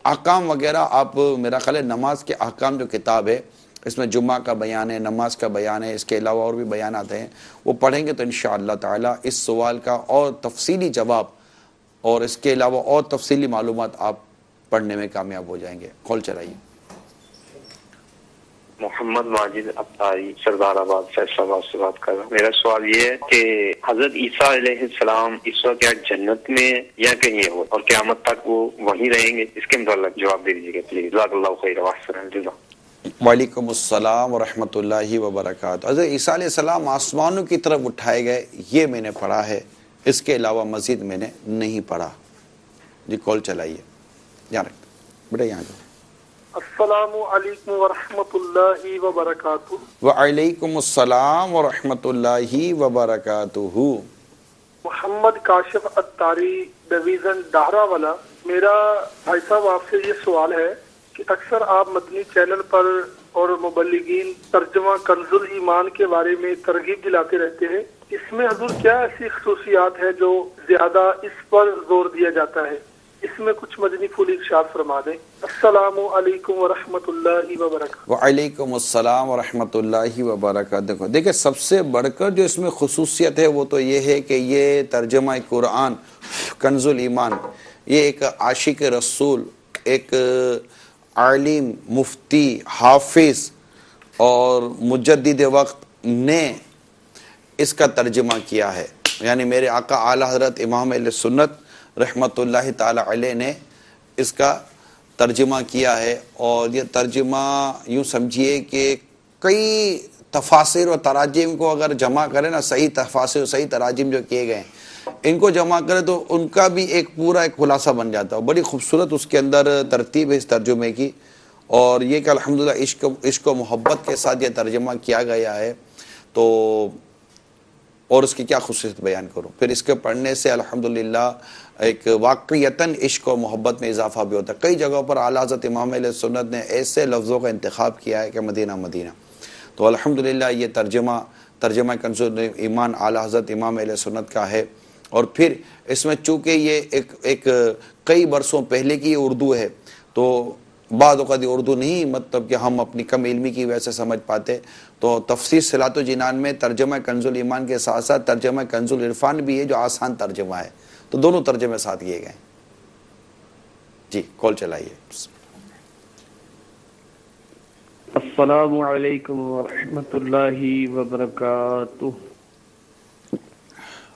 احکام وغیرہ آپ، میرا خیال ہے نماز کے احکام جو کتاب ہے اس میں جمعہ کا بیان ہے، نماز کا بیان ہے، اس کے علاوہ اور بھی بیانات ہیں، وہ پڑھیں گے تو انشاءاللہ تعالی اس سوال کا اور تفصیلی جواب اور اس کے علاوہ اور تفصیلی معلومات آپ پڑھنے میں کامیاب ہو جائیں گے۔ کال چلائیے۔ محمد ماجد عطاری سردار آباد فیصل آباد سے بات کر رہا ہوں۔ میرا سوال یہ ہے کہ حضرت عیسیٰ علیہ السلام اس وقت کیا جنت میں یا کہیں اور قیامت تک وہ وہیں رہیں گے؟ اس کے متعلق جواب دے دیجیے گا پلیز۔ جزاک اللہ خیر۔ وعلیکم السلام ورحمۃ اللہ وبرکاتہ۔ حضرت عیسیٰ علیہ السلام آسمانوں کی طرف اٹھائے گئے، یہ میں نے پڑھا ہے، اس کے علاوہ مزید میں نے نہیں پڑھا۔ جی کال چلائیے، یہاں رکھ بیٹا، یہاں جو۔ السلام علیکم ورحمۃ اللہ وبرکاتہ۔ وعلیکم السلام ورحمۃ اللہ وبرکاتہ۔ محمد کاشف عطاری، ڈویژن ڈہرہ والا۔ میرا بھائی صاحب آپ سے یہ سوال ہے کہ اکثر آپ مدنی چینل پر اور مبلغین ترجمہ کنز الایمان کے بارے میں ترغیب دلاتے رہتے ہیں، اس میں حضور کیا ایسی خصوصیات ہے جو زیادہ اس پر زور دیا جاتا ہے؟ اس میں کچھ مدنی پھول ارشاد فرما دیں۔ السلام علیکم ورحمۃ اللہ وبرکاتہ۔ وعلیکم السلام ورحمۃ اللہ وبرکاتہ۔ دیکھیں سب سے بڑھ کر جو اس میں خصوصیت ہے وہ تو یہ ہے کہ یہ ترجمہ قرآن کنز الایمان، یہ ایک عاشق رسول، ایک عالم، مفتی، حافظ اور مجدد وقت نے اس کا ترجمہ کیا ہے۔ یعنی میرے آقا اعلیٰ حضرت امام اہل سنت رحمۃ اللہ تعالی علیہ نے اس کا ترجمہ کیا ہے، اور یہ ترجمہ یوں سمجھیے کہ کئی تفاسیر و تراجم کو اگر جمع کرے نا، صحیح تفاسیر و صحیح تراجم جو کیے گئے ان کو جمع کرے تو ان کا بھی ایک پورا ایک خلاصہ بن جاتا ہے۔ بڑی خوبصورت اس کے اندر ترتیب ہے اس ترجمے کی، اور یہ کہ الحمدللہ عشق و محبت کے ساتھ یہ ترجمہ کیا گیا ہے، تو اور اس کی کیا خصوصیت بیان کروں۔ پھر اس کے پڑھنے سے الحمدللہ ایک واقعیتاً عشق و محبت میں اضافہ بھی ہوتا ہے۔ کئی جگہوں پر اعلیٰ حضرت امام علیہ سنت نے ایسے لفظوں کا انتخاب کیا ہے کہ مدینہ مدینہ۔ تو الحمدللہ یہ ترجمہ کنز الایمان اعلیٰ حضرت امام علیہ سنت کا ہے، اور پھر اس میں چونکہ یہ ایک کئی برسوں پہلے کی اردو ہے تو بعض اوقات اردو نہیں مطلب کہ ہم اپنی کم علمی کی وجہ سے سمجھ پاتے، تو تفسیر صلاۃ الجنان میں ترجمہ کنز الایمان کے ساتھ ساتھ ترجمہ کنز العرفان بھی ہے جو آسان ترجمہ ہے، تو دونوں ترجمے ساتھ کیے گئے۔ جی کال چلائیے۔ السلام علیکم ورحمۃ اللہ وبرکاتہ۔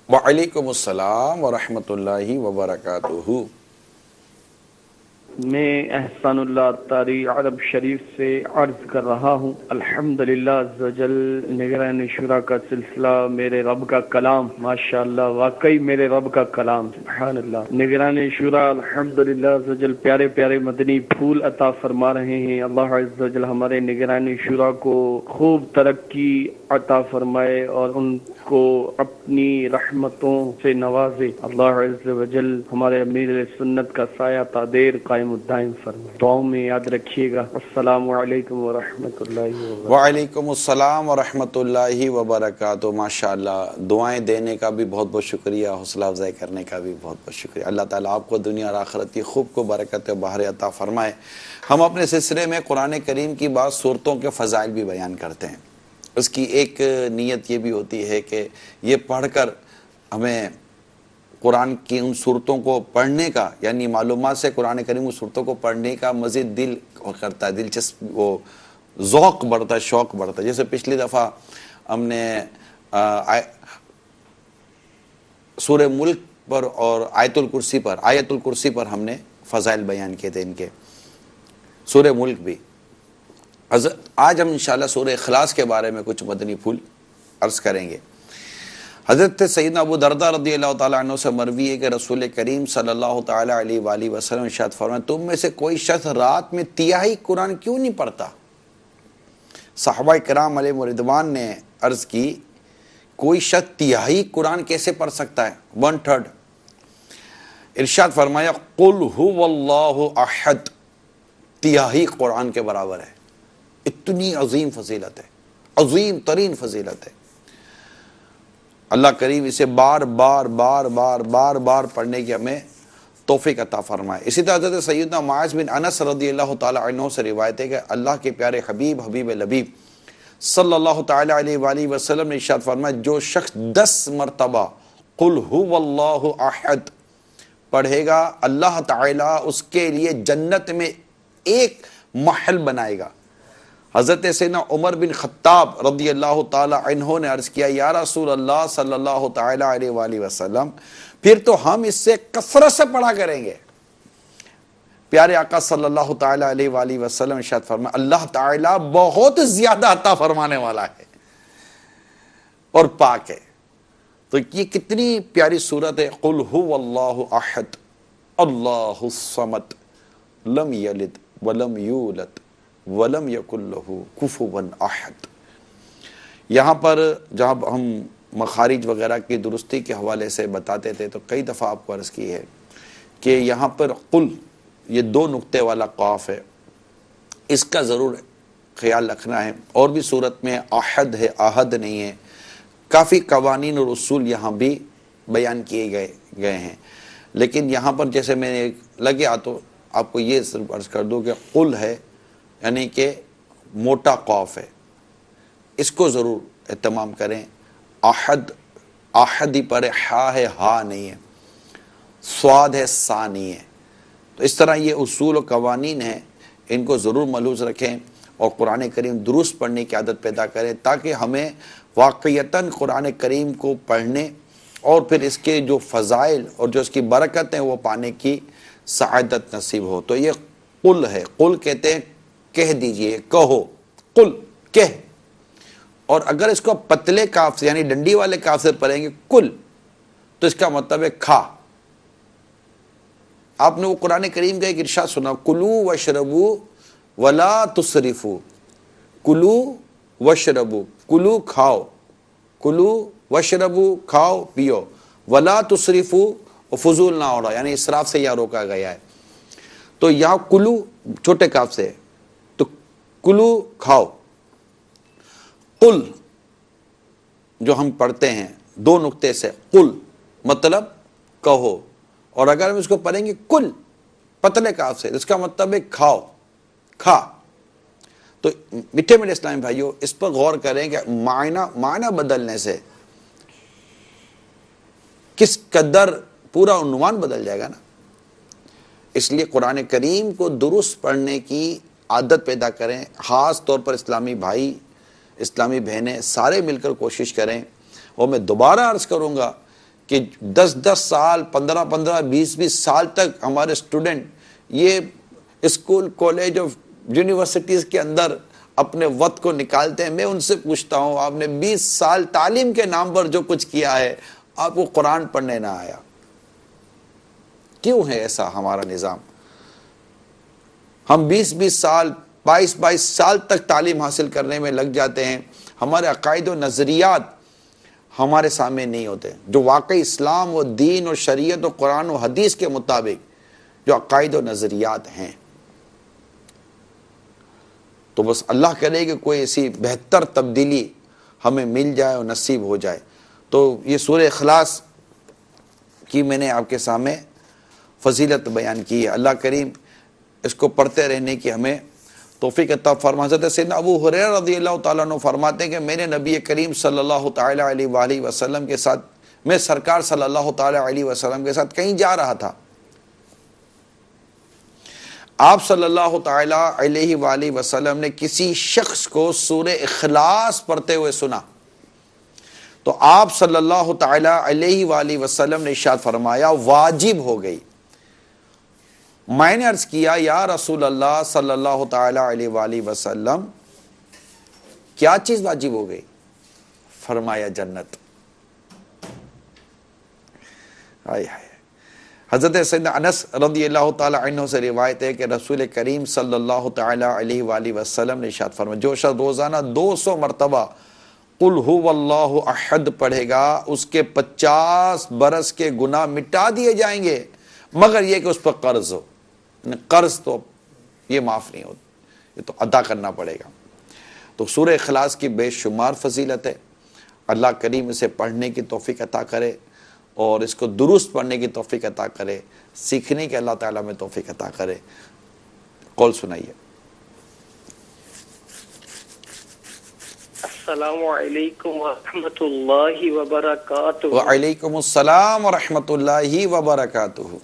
وعلیکم السلام ورحمۃ اللہ وبرکاتہ۔ میں احسان اللہ عطاری عرب شریف سے عرض کر رہا ہوں، الحمدللہ عز و جل نگران شورا کا سلسلہ میرے رب کا کلام، ماشاءاللہ واقعی میرے رب کا کلام، سبحان اللہ۔ نگران شورا الحمدللہ عز و جل پیارے پیارے مدنی پھول عطا فرما رہے ہیں۔ اللہ عز و جل ہمارے نگران شورا کو خوب ترقی عطا فرمائے اور ان کو اپنی رحمتوں سے نوازے۔ اللہ عز و جل ہمارے امیر سنت کا سایہ تادیر قائم الدائم فرمائے۔ دعاؤں میں یاد رکھیے گا۔ السلام علیکم ورحمۃ اللہ وبرکاتہ۔ وعلیکم السلام ورحمۃ اللہ وبرکاتہ۔ ماشاءاللہ، دعائیں دینے کا بھی بہت بہت شکریہ، حوصلہ افزائی کرنے کا بھی بہت بہت شکریہ۔ اللہ تعالیٰ آپ کو دنیا اور آخرت کی خوب کو برکت و بہر عطا فرمائے۔ ہم اپنے سلسلے میں قرآن کریم کی بعض صورتوں کے فضائل بھی بیان کرتے ہیں۔ اس کی ایک نیت یہ بھی ہوتی ہے کہ یہ پڑھ کر ہمیں قرآن کی ان صورتوں کو پڑھنے کا، یعنی معلومات سے قرآن کریم کی صورتوں کو پڑھنے کا مزید دل کرتا ہے، دلچسپ وہ ذوق بڑھتا ہے، شوق بڑھتا ہے۔ جیسے پچھلی دفعہ ہم نے سورہ ملک پر اور آیت الکرسی پر ہم نے فضائل بیان کیے تھے ان کے، سورہ ملک بھی۔ آج ہم انشاءاللہ سورہ اخلاص کے بارے میں کچھ مدنی پھول عرض کریں گے۔ حضرت سیدنا ابو درداء رضی اللہ تعالیٰ عنہ سے مروی ہے کہ رسول کریم صلی اللہ تعالیٰ علیہ وآلہ وسلم ارشاد فرمائے، تم میں سے کوئی شخص رات میں تہائی قرآن کیوں نہیں پڑھتا؟ صحابہ کرام علیہ رضوان نے عرض کی، کوئی شخص تہائی قرآن کیسے پڑھ سکتا ہے؟ 1/3۔ ارشاد فرمایا، قل هو اللہ احد، تہائی قرآن کے برابر ہے۔ اتنی عظیم فضیلت ہے، عظیم ترین فضیلت ہے۔ اللہ کریم اسے بار بار بار بار بار بار پڑھنے کی ہمیں توفیق عطا فرمائے۔ اسی طرح حضرت سیدنا معاذ بن انس رضی اللہ تعالی عنہ سے روایت ہے کہ اللہ کے پیارے حبیب لبیب صلی اللہ تعالی علیہ وآلہ وسلم نے ارشاد فرمایا، جو شخص 10 مرتبہ قل هو اللہ احد پڑھے گا، اللہ تعالیٰ اس کے لیے جنت میں ایک محل بنائے گا۔ حضرت سیدنا عمر بن خطاب رضی اللہ تعالی عنہ نے عرض کیا، یا رسول اللہ صلی اللہ تعالی علیہ وآلہ وسلم، پھر تو ہم اس سے کثرت سے پڑھا کریں گے۔ پیارے آقا صلی اللہ تعالی علیہ وآلہ وسلم ارشاد فرمایا، اللہ تعالیٰ بہت زیادہ عطا فرمانے والا ہے اور پاک ہے۔ تو یہ کتنی پیاری صورت ہے، قل هو اللہ احد اللہ الصمد لم یلد ولم یولد ولم یکن لہ کفوا احد۔ یہاں پر جب ہم مخارج وغیرہ کی درستی کے حوالے سے بتاتے تھے تو کئی دفعہ آپ کو عرض کی ہے کہ یہاں پر قل، یہ 2 نقطے والا قاف ہے، اس کا ضرور خیال رکھنا ہے۔ اور بھی صورت میں احد ہے، احد نہیں ہے۔ کافی قوانین اور اصول یہاں بھی بیان کیے گئے ہیں، لیکن یہاں پر جیسے میں نے لگے تو آپ کو یہ صرف عرض کر دوں کہ قل ہے یعنی کہ موٹا قاف ہے، اس کو ضرور اہتمام کریں۔ احد، احد ہی پر ہا ہے، ہا نہیں ہے، صاد ہے، سا نہیں ہے۔ تو اس طرح یہ اصول و قوانین ہیں، ان کو ضرور ملحوظ رکھیں اور قرآن کریم درست پڑھنے کی عادت پیدا کریں، تاکہ ہمیں واقعتاً قرآن کریم کو پڑھنے اور پھر اس کے جو فضائل اور جو اس کی برکت ہیں وہ پانے کی سعادت نصیب ہو۔ تو یہ قل ہے، قل کہتے ہیں کہہ دیجئے، کہو، قل کہہ۔ اور اگر اس کو پتلے کاف سے یعنی ڈنڈی والے کاف سے پڑھیں گے کل، تو اس کا مطلب ہے کھا۔ آپ نے وہ قرآن کریم کا ایک ارشاد سنا، کلو وشربو ولا تسرفو، کلو وشربو، کلو کھاؤ، کلو وشربو کھاؤ پیو، ولا تسرفو فضول نہ اڑا، یعنی اسراف سے یہاں روکا گیا ہے۔ تو یہاں کلو چھوٹے کاف سے، تو کلو کھاؤ۔ قل جو ہم پڑھتے ہیں 2 نقطے سے، قل مطلب کہو، اور اگر ہم اس کو پڑھیں گے کل پتلے کاف سے، اس کا مطلب ہے کھاؤ، کھا. تو میٹھے میٹھے اسلامی بھائیوں، اس پر غور کریں کہ معنی بدلنے سے کس قدر پورا عنوان بدل جائے گا نا. اس لیے قرآن کریم کو درست پڑھنے کی عادت پیدا کریں. خاص طور پر اسلامی بھائی، اسلامی بہنیں سارے مل کر کوشش کریں. اور میں دوبارہ عرض کروں گا کہ 10 سال 15 20 سال تک ہمارے اسٹوڈنٹ یہ اسکول، کالج اور یونیورسٹیز کے اندر اپنے وقت کو نکالتے ہیں. میں ان سے پوچھتا ہوں، آپ نے 20 سال تعلیم کے نام پر جو کچھ کیا ہے، آپ کو قرآن پڑھنے نہ آیا. کیوں ہے ایسا ہمارا نظام؟ ہم 20 سال 22 سال تک تعلیم حاصل کرنے میں لگ جاتے ہیں. ہمارے عقائد و نظریات ہمارے سامنے نہیں ہوتے، جو واقعی اسلام و دین اور شریعت و قرآن و حدیث کے مطابق جو عقائد و نظریات ہیں. تو بس اللہ کرے کہ کوئی ایسی بہتر تبدیلی ہمیں مل جائے اور نصیب ہو جائے. تو یہ سورہ اخلاص کی میں نے آپ کے سامنے فضیلت بیان کی ہے. اللہ کریم اس کو پڑھتے رہنے کی ہمیں توفیق عطا فرما. حضرت سیدنا ابو ہریرہ رضی اللہ تعالیٰ عنہ فرماتے ہیں کہ میں نے نبی کریم صلی اللہ تعالیٰ علیہ وآلہ وسلم کے ساتھ، میں سرکار صلی اللہ تعالیٰ علیہ وسلم کے ساتھ کہیں جا رہا تھا. آپ صلی اللہ تعالیٰ علیہ وآلہ وسلم نے کسی شخص کو سورہ اخلاص پڑھتے ہوئے سنا. تو آپ صلی اللہ تعالیٰ علیہ وآلہ وسلم نے ارشاد فرمایا واجب ہو گئی. میں نے عرض کیا یا رسول اللہ صلی اللہ تعالیٰ علیہ وآلہ وسلم کیا چیز واجب ہو گئی؟ فرمایا جنت. آئے ہائے. حضرت سیدنا انس رضی اللہ تعالیٰ عنہ سے روایت ہے کہ رسول کریم صلی اللہ تعالیٰ علیہ وآلہ وسلم نے ارشاد فرمایا جو شخص روزانہ 200 مرتبہ قل هو اللہ احد پڑھے گا، اس کے 50 برس کے گناہ مٹا دیے جائیں گے، مگر یہ کہ اس پر قرض ہو. قرض تو یہ معاف نہیں ہوتا، یہ تو ادا کرنا پڑے گا. تو سورہ اخلاص کی بے شمار فضیلت ہے. اللہ کریم اسے پڑھنے کی توفیق عطا کرے اور اس کو درست پڑھنے کی توفیق عطا کرے، سیکھنے کی اللہ تعالیٰ میں توفیق عطا کرے. قول سنائیے. السلام علیکم ورحمۃ اللہ وبرکاتہ. وعلیکم السلام ورحمۃ اللہ وبرکاتہ.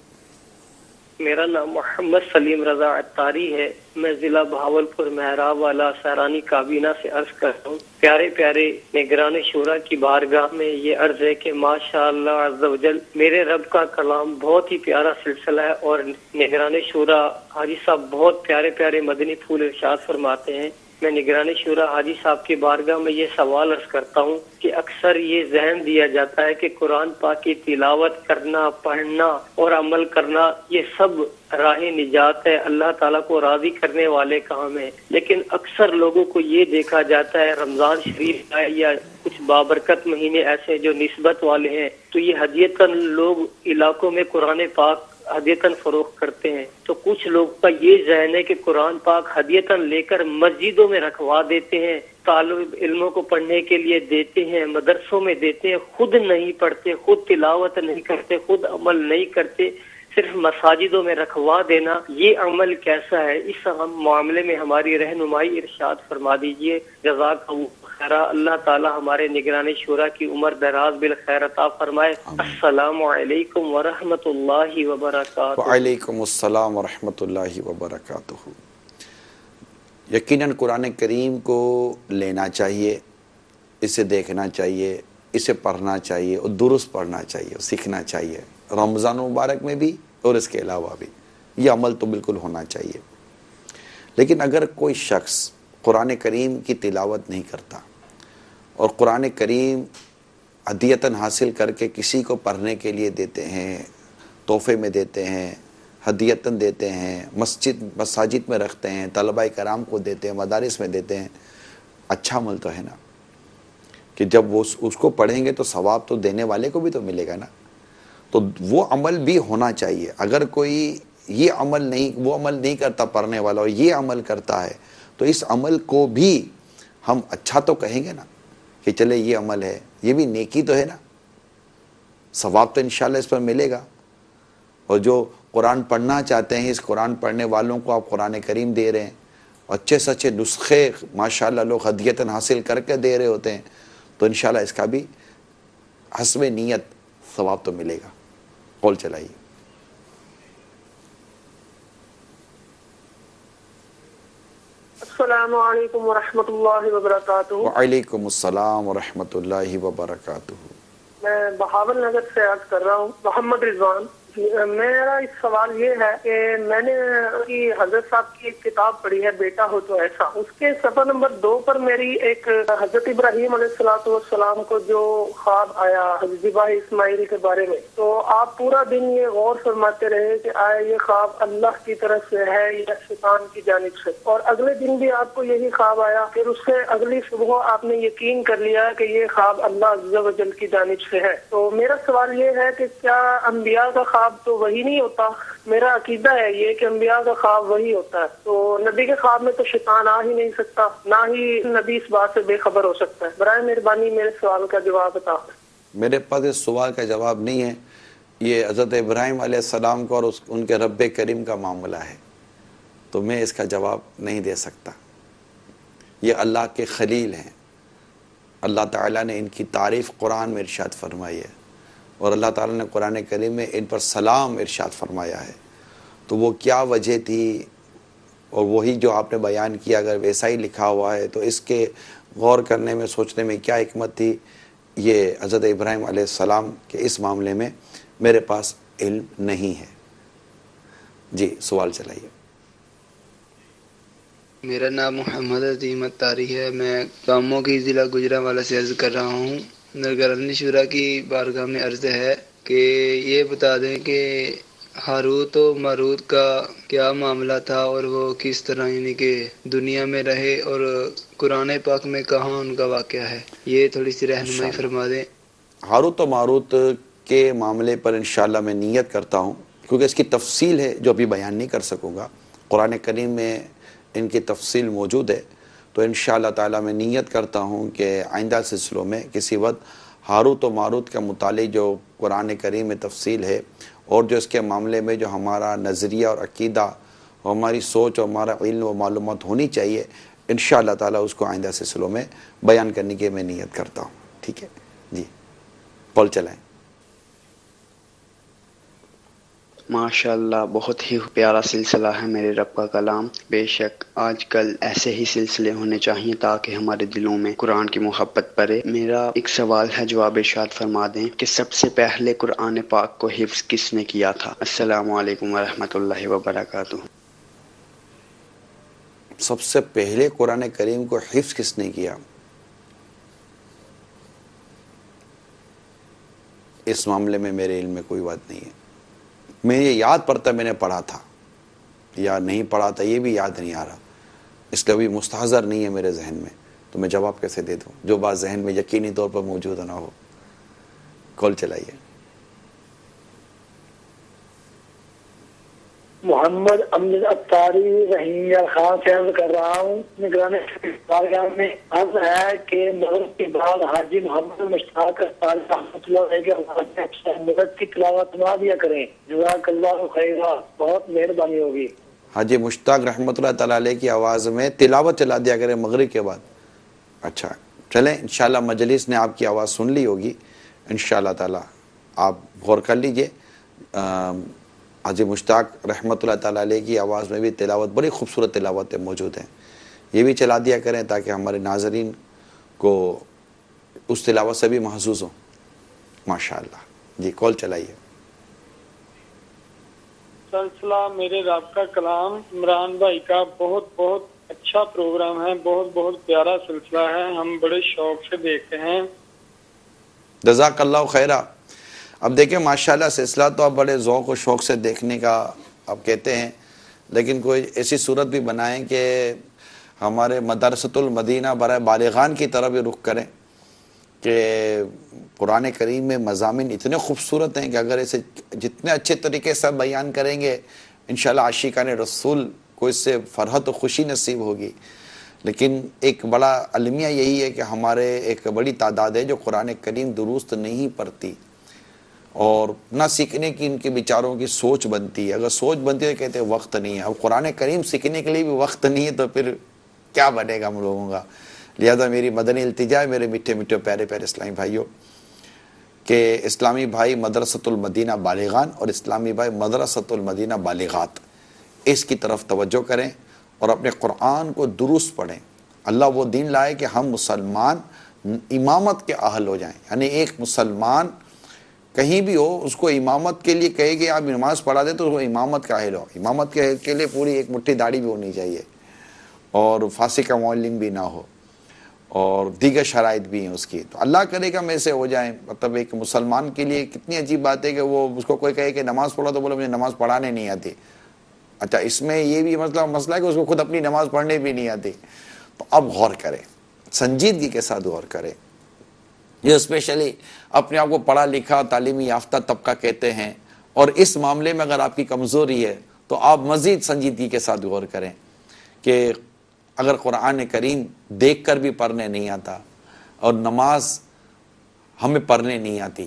میرا نام محمد سلیم رضا عطاری ہے. میں ضلع بہاولپور محراب والا سیرانی کابینہ سے عرض کرتا ہوں. پیارے پیارے نگران شورا کی بارگاہ میں یہ عرض ہے کہ ماشاء اللہ عز و جل میرے رب کا کلام بہت ہی پیارا سلسلہ ہے، اور نگران شورا حاجی صاحب بہت پیارے پیارے مدنی پھول ارشاد فرماتے ہیں. میں نگران شورا حاجی صاحب کی بارگاہ میں یہ سوال عرض کرتا ہوں کہ اکثر یہ ذہن دیا جاتا ہے کہ قرآن پاک کی تلاوت کرنا، پڑھنا اور عمل کرنا یہ سب راہ نجات ہے، اللہ تعالیٰ کو راضی کرنے والے کام ہیں. لیکن اکثر لوگوں کو یہ دیکھا جاتا ہے رمضان شریف ہے یا کچھ بابرکت مہینے ایسے جو نسبت والے ہیں، تو یہ ہدیتاً لوگ علاقوں میں قرآن پاک ہدیتاً فروخت کرتے ہیں. تو کچھ لوگ کا یہ ذہن ہے کہ قرآن پاک ہدیتاً لے کر مسجدوں میں رکھوا دیتے ہیں، طالب علموں کو پڑھنے کے لیے دیتے ہیں، مدرسوں میں دیتے ہیں، خود نہیں پڑھتے، خود تلاوت نہیں کرتے، خود عمل نہیں کرتے، صرف مساجدوں میں رکھوا دینا. یہ عمل کیسا ہے؟ اس معاملے میں ہماری رہنمائی ارشاد فرما دیجیے. جزاک اللہ خیر. اللہ تعالی ہمارے نگران شورا کی عمر دراز بالخیر عطا فرمائے. السلام علیکم ورحمۃ اللہ وبرکاتہ. وعلیکم السلام ورحمۃ اللہ وبرکاتہ. یقیناً قرآن کریم کو لینا چاہیے، اسے دیکھنا چاہیے، اسے پڑھنا چاہیے اور درست پڑھنا چاہیے، سیکھنا چاہیے. رمضان مبارک میں بھی اور اس کے علاوہ بھی یہ عمل تو بالکل ہونا چاہیے. لیکن اگر کوئی شخص قرآن کریم کی تلاوت نہیں کرتا اور قرآن کریم ہدیتاً حاصل کر کے کسی کو پڑھنے کے لیے دیتے ہیں، تحفے میں دیتے ہیں، ہدیتاً دیتے ہیں، مساجد میں رکھتے ہیں، طلباء کرام کو دیتے ہیں، مدارس میں دیتے ہیں، اچھا عمل تو ہے نا کہ جب وہ اس کو پڑھیں گے تو ثواب تو دینے والے کو بھی تو ملے گا نا. تو وہ عمل بھی ہونا چاہیے. اگر کوئی یہ عمل نہیں، وہ عمل نہیں کرتا پڑھنے والا اور یہ عمل کرتا ہے تو اس عمل کو بھی ہم اچھا تو کہیں گے نا کہ چلے یہ عمل ہے، یہ بھی نیکی تو ہے نا. ثواب تو انشاءاللہ اس پر ملے گا. اور جو قرآن پڑھنا چاہتے ہیں اس قرآن پڑھنے والوں کو آپ قرآن کریم دے رہے ہیں, اچھے سے اچھے نسخے ماشاءاللہ لوگ ہدیتاً حاصل کر کے دے رہے ہوتے ہیں, تو انشاءاللہ اس کا بھی حسب نیت ثواب تو ملے گا. قول چلائیے. السلام علیکم ورحمۃ اللہ وبرکاتہ. وعلیکم السلام ورحمۃ اللہ وبرکاتہ. میں بہاول نگر سے عرض کر رہا ہوں, محمد رضوان. میرا ایک سوال یہ ہے کہ میں نے حضرت صاحب کی ایک کتاب پڑھی ہے, بیٹا ہو تو ایسا. اس کے صفحہ نمبر 2 پر میری ایک حضرت ابراہیم علیہ السلام کو جو خواب آیا ذبح اسماعیل کے بارے میں, تو آپ پورا دن یہ غور فرماتے رہے کہ آیا یہ خواب اللہ کی طرف سے ہے یا شیطان کی جانب سے, اور اگلے دن بھی آپ کو یہی خواب آیا. پھر اس سے اگلی صبح آپ نے یقین کر لیا کہ یہ خواب اللہ عز و جل کی جانب سے ہے. تو میرا سوال یہ ہے کہ کیا انبیاء کا خواب تو وہی نہیں ہوتا؟ میرا عقیدہ ہے یہ کہ انبیاء کا خواب وہی ہوتا ہے, تو نبی کے خواب میں تو شیطان آ ہی نہیں سکتا, نہ ہی نبی اس بات سے بے خبر ہو سکتا ہے. برائے مہربانی میرے سوال کا جواب بتا. میرے پاس اس سوال کا جواب نہیں ہے. یہ حضرت ابراہیم علیہ السلام کو اور ان کے رب کریم کا معاملہ ہے, تو میں اس کا جواب نہیں دے سکتا. یہ اللہ کے خلیل ہیں. اللہ تعالیٰ نے ان کی تعریف قرآن میں ارشاد فرمائی ہے, اور اللہ تعالیٰ نے قرآن کریم میں ان پر سلام ارشاد فرمایا ہے. تو وہ کیا وجہ تھی, اور وہی جو آپ نے بیان کیا اگر ویسا ہی لکھا ہوا ہے تو اس کے غور کرنے میں سوچنے میں کیا حکمت تھی, یہ حضرت ابراہیم علیہ السلام کے اس معاملے میں میرے پاس علم نہیں ہے. جی سوال چلائیے. میرا نام محمد عظیم اتاری ہے. میں کاموں کی ضلع گجرانوالہ سے عرض کر رہا ہوں. نگرانی شورا کی بارگاہ میں عرض ہے کہ یہ بتا دیں کہ ہاروت و ماروت کا کیا معاملہ تھا, اور وہ کس طرح یعنی کہ دنیا میں رہے, اور قرآن پاک میں کہاں ان کا واقعہ ہے, یہ تھوڑی سی رہنمائی فرما دیں. ہاروت و ماروت کے معاملے پر انشاءاللہ میں نیت کرتا ہوں, کیونکہ اس کی تفصیل ہے جو ابھی بیان نہیں کر سکوں گا. قرآن کریم میں ان کی تفصیل موجود ہے, تو انشاءاللہ تعالیٰ میں نیت کرتا ہوں کہ آئندہ سلسلوں میں کسی وقت ہاروت و ماروت کا متعلق جو قرآن کریم میں تفصیل ہے, اور جو اس کے معاملے میں جو ہمارا نظریہ اور عقیدہ اور ہماری سوچ اور ہمارا علم و معلومات ہونی چاہیے, انشاءاللہ تعالیٰ اس کو آئندہ سلسلوں میں بیان کرنے کی میں نیت کرتا ہوں. ٹھیک ہے جی, کال چلائیں. ماشاءاللہ بہت ہی پیارا سلسلہ ہے میرے رب کا کلام. بے شک آج کل ایسے ہی سلسلے ہونے چاہیے تاکہ ہمارے دلوں میں قرآن کی محبت پڑے. میرا ایک سوال ہے, جواب ارشاد فرما دیں کہ سب سے پہلے قرآن پاک کو حفظ کس نے کیا تھا؟ السلام علیکم ورحمۃ اللہ وبرکاتہ. سب سے پہلے قرآن کریم کو حفظ کس نے کیا؟ اس معاملے میں میرے علم میں کوئی بات نہیں ہے. میں یہ یاد پڑتا میں نے پڑھا تھا یا نہیں پڑھا تھا یہ بھی یاد نہیں آ رہا, اس لیے ابھی مستحضر نہیں ہے میرے ذہن میں, تو میں جواب کیسے دے دوں جو بات ذہن میں یقینی طور پر موجود نہ ہو. کال چلائیے. محمد امجد اتاری رحیم یار خان سے عرض کر رہا ہوں. نگرانی بارگاہ میں عرض ہے کہ مغرب کے بعد حاجی محمد مشتاق اتاری رحمۃ اللہ علیہ کے مدد کی تلاوت سنا دیا کریں. جزاک اللہ خیرا, بہت مہربانی ہوگی. حاجی مشتاق رحمۃ اللہ تعالیٰ علیہ کی آواز میں تلاوت چلا دیا کریں مغرب کے بعد. اچھا چلیں, انشاءاللہ مجلس نے آپ کی آواز سن لی ہوگی, انشاءاللہ تعالیٰ آپ غور کر لیجئے. حاجی مشتاق رحمۃ اللہ تعالیٰ علیہ کی آواز میں بھی تلاوت, بڑی خوبصورت تلاوتیں موجود ہیں, یہ بھی چلا دیا کریں تاکہ ہمارے ناظرین کو اس تلاوت سے بھی محظوظ ہوں. ماشاءاللہ. جی کال چلائیے. سلسلہ میرے رب کا کلام عمران بھائی کا بہت بہت اچھا پروگرام ہے, بہت بہت پیارا سلسلہ ہے, ہم بڑے شوق سے دیکھتے ہیں. جزاک اللہ خیرہ. اب دیکھیں ماشاءاللہ سلسلہ تو آپ بڑے ذوق و شوق سے دیکھنے کا آپ کہتے ہیں, لیکن کوئی ایسی صورت بھی بنائیں کہ ہمارے مدرسۃ المدینہ برائے بالغان کی طرف بھی رخ کریں کہ قرآن کریم میں مضامین اتنے خوبصورت ہیں کہ اگر اسے جتنے اچھے طریقے سے بیان کریں گے انشاءاللہ عاشقان رسول کو اس سے فرحت و خوشی نصیب ہوگی. لیکن ایک بڑا المیہ یہی ہے کہ ہمارے ایک بڑی تعداد ہے جو قرآن کریم درست نہیں پڑھتی, اور نہ سیکھنے کی ان کے بیچاروں کی سوچ بنتی ہے. اگر سوچ بنتی ہے تو کہتے ہیں وقت نہیں ہے. اب قرآن کریم سیکھنے کے لیے بھی وقت نہیں ہے تو پھر کیا بنے گا ہم لوگوں کا. لہذا میری مدنی التجا ہے میرے میٹھے میٹھے پیارے پیارے اسلامی بھائیوں کہ اسلامی بھائی مدرسۃ المدینہ بالغان اور اسلامی بھائی مدرسۃ المدینہ بالغات اس کی طرف توجہ کریں اور اپنے قرآن کو درست پڑھیں. اللہ وہ دین لائے کہ ہم مسلمان امامت کے اہل ہو جائیں. یعنی ایک مسلمان کہیں بھی ہو اس کو امامت کے لیے کہے کہ آپ نماز پڑھا دیں تو وہ امامت کا اہل ہو. امامت کے لیے پوری ایک مٹھی داڑھی بھی ہونی چاہیے اور فارسی کا معلم بھی نہ ہو اور دیگر شرائط بھی ہیں اس کی. تو اللہ کرے گا میں سے ہو جائیں. مطلب ایک مسلمان کے لیے کتنی عجیب بات ہے کہ وہ اس کو کوئی کہے کہ نماز پڑھو تو بولے مجھے نماز پڑھانے نہیں آتی. اچھا اس میں یہ بھی مسئلہ ہے کہ اس کو خود اپنی نماز پڑھنے بھی نہیں آتی. تو اب غور کریں, سنجیدگی کے ساتھ غور کریں. یہ اسپیشلی اپنے آپ کو پڑھا لکھا تعلیمی یافتہ طبقہ کہتے ہیں اور اس معاملے میں اگر آپ کی کمزوری ہے تو آپ مزید سنجیدگی کے ساتھ غور کریں کہ اگر قرآن کریم دیکھ کر بھی پڑھنے نہیں آتا اور نماز ہمیں پڑھنے نہیں آتی,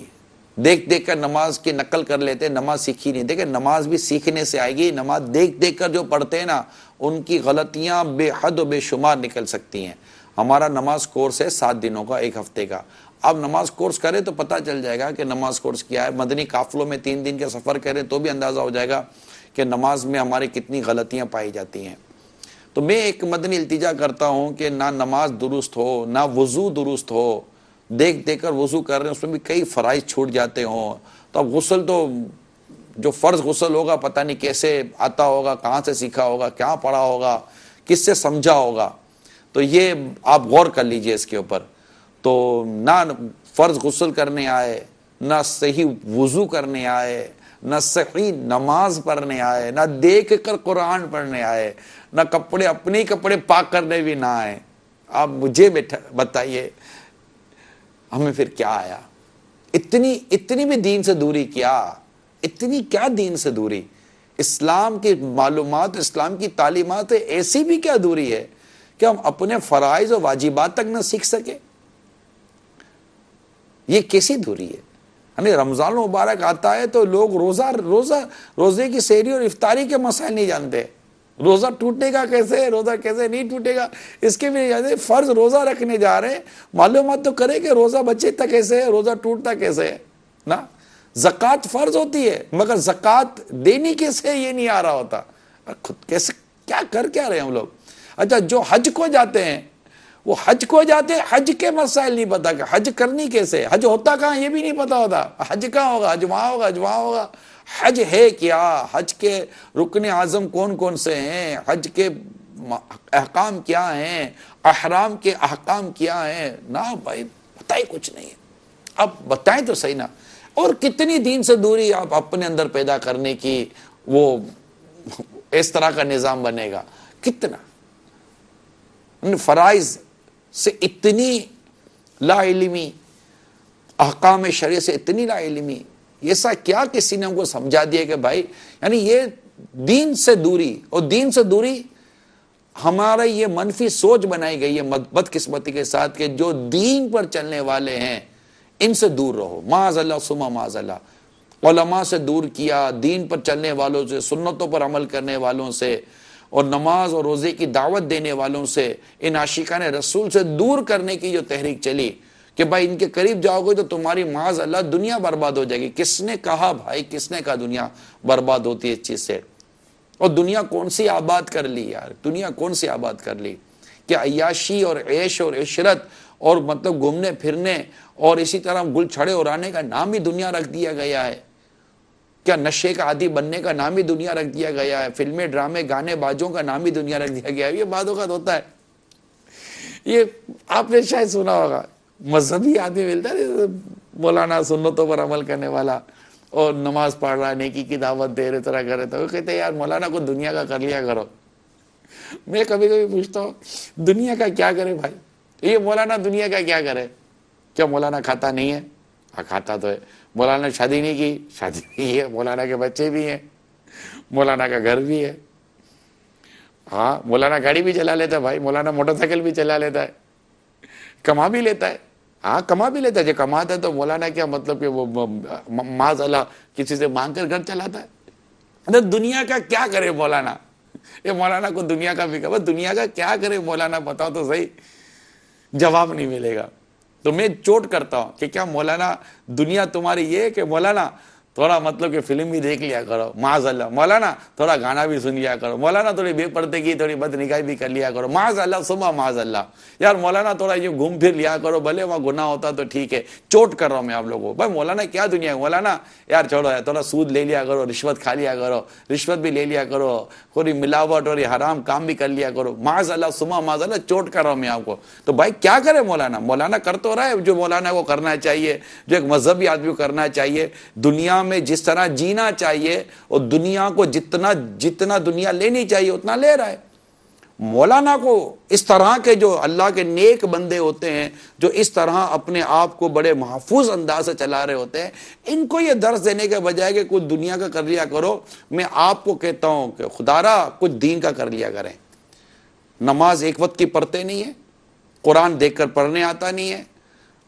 دیکھ دیکھ کر نماز کی نقل کر لیتے, نماز سیکھی نہیں. دیکھیں نماز بھی سیکھنے سے آئے گی. نماز دیکھ دیکھ کر جو پڑھتے ہیں نا ان کی غلطیاں بے حد و بے شمار نکل سکتی ہیں. ہمارا نماز کورس ہے 7 دنوں کا, 1 ہفتے کا. اب نماز کورس کرے تو پتہ چل جائے گا کہ نماز کورس کیا ہے. مدنی قافلوں میں 3 دن کا سفر کریں تو بھی اندازہ ہو جائے گا کہ نماز میں ہماری کتنی غلطیاں پائی جاتی ہیں. تو میں ایک مدنی التجا کرتا ہوں کہ نہ نماز درست ہو نہ وضو درست ہو. دیکھ دیکھ کر وضو کر رہے ہیں اس میں بھی کئی فرائض چھوٹ جاتے ہوں. تو اب غسل تو جو فرض غسل ہوگا پتہ نہیں کیسے آتا ہوگا, کہاں سے سیکھا ہوگا, کیا پڑھا ہوگا, کس سے سمجھا ہوگا. تو یہ آپ غور کر لیجئے اس کے اوپر. تو نہ فرض غسل کرنے آئے, نہ صحیح وضو کرنے آئے, نہ صحیح نماز پڑھنے آئے, نہ دیکھ کر قرآن پڑھنے آئے, نہ کپڑے اپنے ہی کپڑے پاک کرنے بھی نہ آئے. آپ مجھے بتائیے ہمیں پھر کیا آیا؟ اتنی بھی دین سے دوری کیا؟ اتنی کیا دین سے دوری؟ اسلام کی معلومات, اسلام کی تعلیمات ایسی بھی کیا دوری ہے کہ ہم اپنے فرائض و واجبات تک نہ سیکھ سکے؟ یہ کیسی دوری ہے؟ یعنی رمضان مبارک آتا ہے تو لوگ روزے کی سحری اور افطاری کے مسائل نہیں جانتے. روزہ ٹوٹے گا کیسے, روزہ کیسے نہیں ٹوٹے گا اس کے بھی نہیں جانتے. فرض روزہ رکھنے جا رہے ہیں, معلومات تو کرے کہ روزہ بچتا کیسے ہے, روزہ ٹوٹتا کیسے ہے نا. زکوٰۃ فرض ہوتی ہے مگر زکوٰۃ دینی کیسے یہ نہیں آ رہا ہوتا. خود کیسے کیا رہے ہیں ہم لوگ. اچھا جو حج کو جاتے ہیں وہ حج کو جاتے ہیں, حج کے مسائل نہیں پتا کہ حج کرنی کیسے, حج ہوتا کہاں یہ بھی نہیں پتا ہوتا. حج کہاں ہوگا, حج وہاں ہوگا, حج وہاں ہوگا. حج ہے کیا, حج کے رکن اعظم کون کون سے ہیں, حج کے احکام کیا ہیں, احرام کے احکام کیا ہیں. نہ بھائی بتائے کچھ نہیں ہے. اب بتائیں تو صحیح نا. اور کتنی دین سے دوری آپ اپنے اندر پیدا کرنے کی وہ اس طرح کا نظام بنے گا. کتنا فرائض سے اتنی لا علمی, احکام شرع سے اتنی لا علمی. ایسا کیا کسی نے ہم کو سمجھا دیا کہ بھائی یعنی یہ دین سے دوری, اور دین سے دوری ہمارا یہ منفی سوچ بنائی گئی ہے بدقسمتی کے ساتھ کہ جو دین پر چلنے والے ہیں ان سے دور رہو. معاذ اللہ ثم معاذ اللہ. علماء سے دور کیا, دین پر چلنے والوں سے, سنتوں پر عمل کرنے والوں سے اور نماز اور روزے کی دعوت دینے والوں سے, ان عاشقان رسول سے دور کرنے کی جو تحریک چلی کہ بھائی ان کے قریب جاؤ گے تو تمہاری معاذ اللہ دنیا برباد ہو جائے گی. کس نے کہا بھائی, کس نے کہا دنیا برباد ہوتی ہے اس چیز سے؟ اور دنیا کون سی آباد کر لی یار, دنیا کون سی آباد کر لی کہ عیاشی اور عیش اور عشرت اور مطلب گھومنے پھرنے اور اسی طرح گل چھڑے اڑانے کا نام ہی دنیا رکھ دیا گیا ہے. کیا نشے کا عادی بننے کا نام ہی دنیا رکھ دیا گیا ہے, فلمیں ڈرامے گانے بازوں کا نام ہی دنیا رکھ دیا گیا ہے. یہ بعض اوقات ہوتا ہے. یہ آپ نے شاید سنا ہوگا, مذہبی آدمی ملتا ہے مولانا سنتوں پر عمل کرنے والا اور نماز پڑھ رہا, نیکی کی دعوت دے رہے, طرح کر رہے, تو وہ کہتے ہیں یار مولانا کو دنیا کا کر لیا کرو. میں کبھی کبھی پوچھتا ہوں دنیا کا کیا کرے بھائی, یہ مولانا دنیا کا کیا کرے؟ کیا مولانا کھاتا نہیں ہے؟ ہاں کھاتا تو ہے. مولانا شادی نہیں کی, شادی نہیں ہے. مولانا کے بچے بھی ہیں, مولانا کا گھر بھی ہے. ہاں مولانا گاڑی بھی چلا لیتا ہے بھائی, مولانا موٹر سائیکل بھی چلا لیتا ہے, کما بھی لیتا ہے. ہاں کما بھی لیتا ہے، جو کماتا ہے تو مولانا کیا مطلب کہ وہ معاذ اللہ کسی سے مانگ کر گھر چلاتا ہے؟ دنیا کا کیا کرے مولانا؟ یہ مولانا کو دنیا کا بھی کہ دنیا کا کیا کرے مولانا، بتاؤ تو صحیح، جواب نہیں ملے گا۔ تو میں چوٹ کرتا ہوں کہ کیا مولانا دنیا تمہاری یہ ہے کہ مولانا تھوڑا مطلب کہ فلم بھی دیکھ لیا کرو، معاذ اللہ، مولانا تھوڑا گانا بھی سن لیا کرو، مولانا تھوڑی بے پردے کی تھوڑی بد نگاہی بھی کر لیا کرو، معاذ اللہ صبح معاذ اللہ، یار مولانا تھوڑا یہ گھوم پھر لیا کرو، بھلے وہاں گناہ ہوتا تو ٹھیک ہے۔ چوٹ کر رہا ہوں میں آپ لوگوں کو، بھائی مولانا کیا دنیا ہے، مولانا یار چھوڑو ہے، تھوڑا سود لے لیا کرو، رشوت کھا لیا کرو، رشوت بھی لے لیا کرو، تھوڑی ملاوٹ اور حرام کام بھی کر لیا کرو، معاذ اللہ صبح معاذ اللہ، چوٹ کر رہا ہوں میں آپ کو۔ تو بھائی کیا کرے مولانا؟ مولانا کر تو رہا ہے جو مولانا کو کرنا چاہیے، جو ایک مذہبی آدمی کو کرنا چاہیے، دنیا میں جس طرح جینا چاہیے اور دنیا کو جتنا دنیا لینی چاہیے اتنا لے رہا ہے۔ مولانا کو اس طرح کے جو اللہ کے نیک بندے ہوتے ہیں، جو اس طرح اپنے آپ کو بڑے محفوظ انداز سے چلا رہے ہوتے ہیں، ان کو یہ درس دینے کے بجائے کہ کچھ دنیا کا کر لیا کرو، میں آپ کو کہتا ہوں کہ خدا را کچھ دین کا کر لیا کریں۔ نماز ایک وقت کی پڑھتے نہیں ہیں، قرآن دیکھ کر پڑھنے آتا نہیں ہے،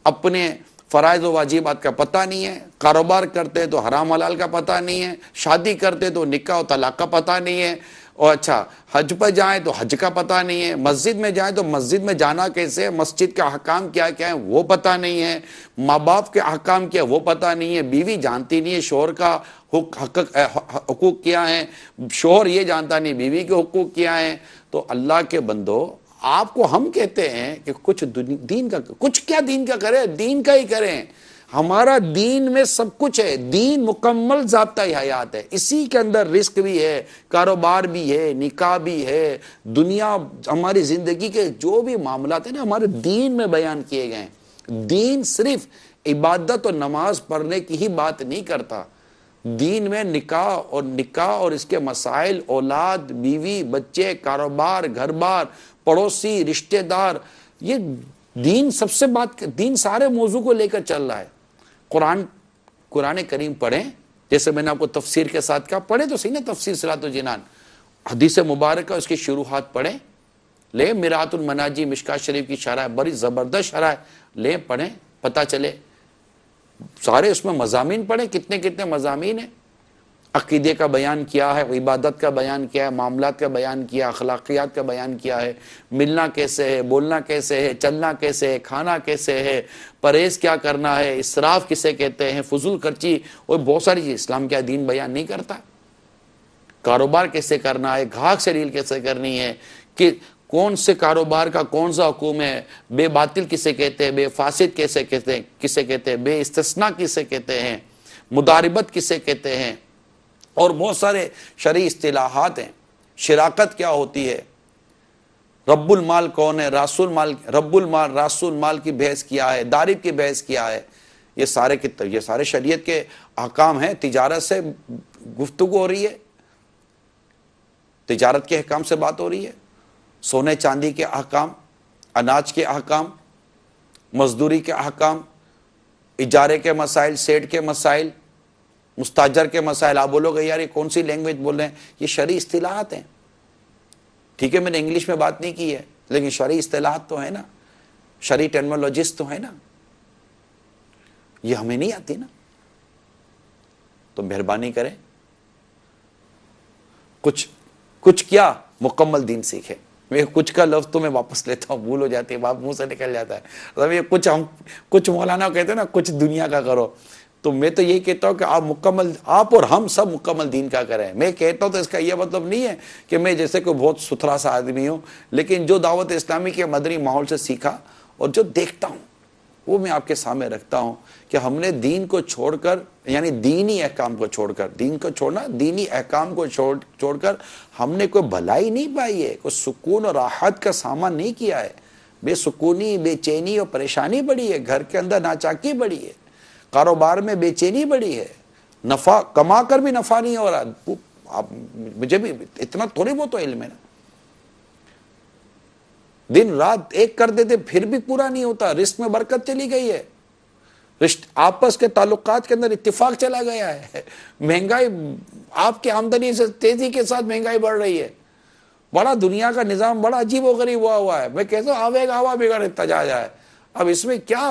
اپنے فرائض و واجبات کا پتہ نہیں ہے، کاروبار کرتے تو حرام حلال کا پتہ نہیں ہے، شادی کرتے تو نکاح و طلاق کا پتہ نہیں ہے، اور اچھا حج پہ جائیں تو حج کا پتہ نہیں ہے، مسجد میں جائیں تو مسجد میں جانا کیسے ہے، مسجد کے احکام کیا کیا ہیں وہ پتہ نہیں ہے، ماں باپ کے احکام کیا وہ پتہ نہیں ہے، بیوی جانتی نہیں ہے شوہر کا حقوق کیا ہیں، شوہر یہ جانتا نہیں بیوی کے حقوق کیا ہیں۔ تو اللہ کے بندو، آپ کو ہم کہتے ہیں کہ کچھ دین کا، کچھ کیا دین کا کریں، دین کا ہی کریں۔ ہمارا دین میں سب کچھ ہے، دین مکمل ضابطہ حیات ہے، اسی کے اندر رزق بھی ہے، کاروبار بھی ہے، نکاح بھی ہے، دنیا ہماری زندگی کے جو بھی معاملات ہیں نا ہمارے دین میں بیان کیے گئے ہیں۔ دین صرف عبادت اور نماز پڑھنے کی ہی بات نہیں کرتا، دین میں نکاح اور اس کے مسائل، اولاد، بیوی، بچے، کاروبار، گھر بار، پڑوسی، رشتہ دار، یہ دین سب سے دین سارے موضوع کو لے کر چل رہا ہے۔ قرآن کریم پڑھیں، جیسے میں نے آپ کو تفسیر کے ساتھ کہا، پڑھیں تو صحیح نا تفسیر صراط الجنان، حدیث مبارکہ اس کی شروحات پڑھیں، لیں مرآت المناجی مشکات شریف کی شرح، بڑی زبردست شرح، لیں پڑھیں، پتہ چلے سارے اس میں مضامین پڑھیں، کتنے مضامین ہیں، عقیدے کا بیان کیا ہے، عبادت کا بیان کیا ہے، معاملات کا بیان کیا، اخلاقیات کا بیان کیا ہے، ملنا کیسے ہے، بولنا کیسے ہے، چلنا کیسے ہے، کھانا کیسے ہے، پرہیز کیا کرنا ہے، اسراف کسے کہتے ہیں، فضول خرچی اور بہت ساری چیز اسلام کیا دین بیان نہیں کرتا۔ کاروبار کیسے کرنا ہے، گھاک سے ڈیل کیسے کرنی ہے، کہ کون سے کاروبار کا کون سا حکم ہے، بے باطل کسے کہتے ہیں، بے فاسد کسے کہتے ہیں، بے استثناء کسے کہتے ہیں، مداربت کسے کہتے ہیں، اور بہت سارے شرعی اصطلاحات ہیں۔ شراکت کیا ہوتی ہے، رب المال کون ہے، رب المال راس المال کی بحث کیا ہے، دارب کی بحث کیا ہے، یہ سارے شریعت کے احکام ہیں۔ تجارت سے گفتگو ہو رہی ہے، تجارت کے احکام سے بات ہو رہی ہے، سونے چاندی کے احکام، اناج کے احکام، مزدوری کے احکام، اجارے کے مسائل، سیٹ کے مسائل، مستاجر کے مسائل۔ آپ بولو گے یار یہ کون سی لینگویج بول رہے ہیں، یہ شرعی اصطلاحات ہیں۔ ٹھیک ہے میں نے انگلش میں بات نہیں کی ہے، لیکن شرعی اصطلاحات تو ہے نا، شرعی ٹرمینالوجیز تو ہے نا، یہ ہمیں نہیں آتی نا۔ تو مہربانی کریں، کچھ کیا مکمل دین سیکھے۔ میں کچھ کا لفظ تو میں واپس لیتا ہوں، بھول ہو جاتی ہے، بات منہ سے نکل جاتا ہے۔ یہ کچھ مولانا کہتے ہیں نا کچھ دنیا کا کرو، تو میں تو یہی کہتا ہوں کہ آپ اور ہم سب مکمل دین کا کریں۔ میں کہتا ہوں تو اس کا یہ مطلب نہیں ہے کہ میں جیسے کوئی بہت ستھرا سا آدمی ہوں، لیکن جو دعوت اسلامی کے مدنی ماحول سے سیکھا اور جو دیکھتا ہوں وہ میں آپ کے سامنے رکھتا ہوں کہ ہم نے دین کو چھوڑ کر، یعنی دینی احکام کو چھوڑ کر، دین کو چھوڑنا، دینی احکام کو چھوڑ کر ہم نے کوئی بھلائی نہیں پائی ہے، کوئی سکون اور راحت کا سامان نہیں کیا ہے۔ بے سکونی، بے چینی اور پریشانی بڑی ہے، گھر کے اندر ناچاکی بڑی ہے، کاروبار میں بے چینی بڑی ہے، نفع کما کر بھی نفع نہیں ہو رہا۔ مجھے بھی اتنا تھوڑی بہت تو علم ہے نا، دن رات ایک کر دیتے پھر بھی پورا نہیں ہوتا، رزق میں برکت چلی گئی ہے، آپس کے تعلقات کے اندر اتفاق چلا گیا ہے، مہنگائی آپ کی آمدنی سے تیزی کے ساتھ مہنگائی بڑھ رہی ہے، بڑا دنیا کا نظام بڑا عجیب و غریب ہوا ہے۔ میں کہتا ہوں آوے گا ہوا بگڑتا جا جائے، اب اس میں کیا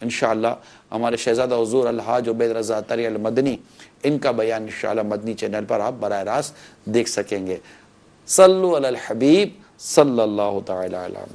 انشاءاللہ ہمارے شہزادہ حضور الحاج عبید رضا اطہری المدنی، ان کا بیان انشاءاللہ مدنی چینل پر آپ براہ راست دیکھ سکیں گے۔ صلو علی الحبیب صلی اللہ تعالی علیہ وسلم۔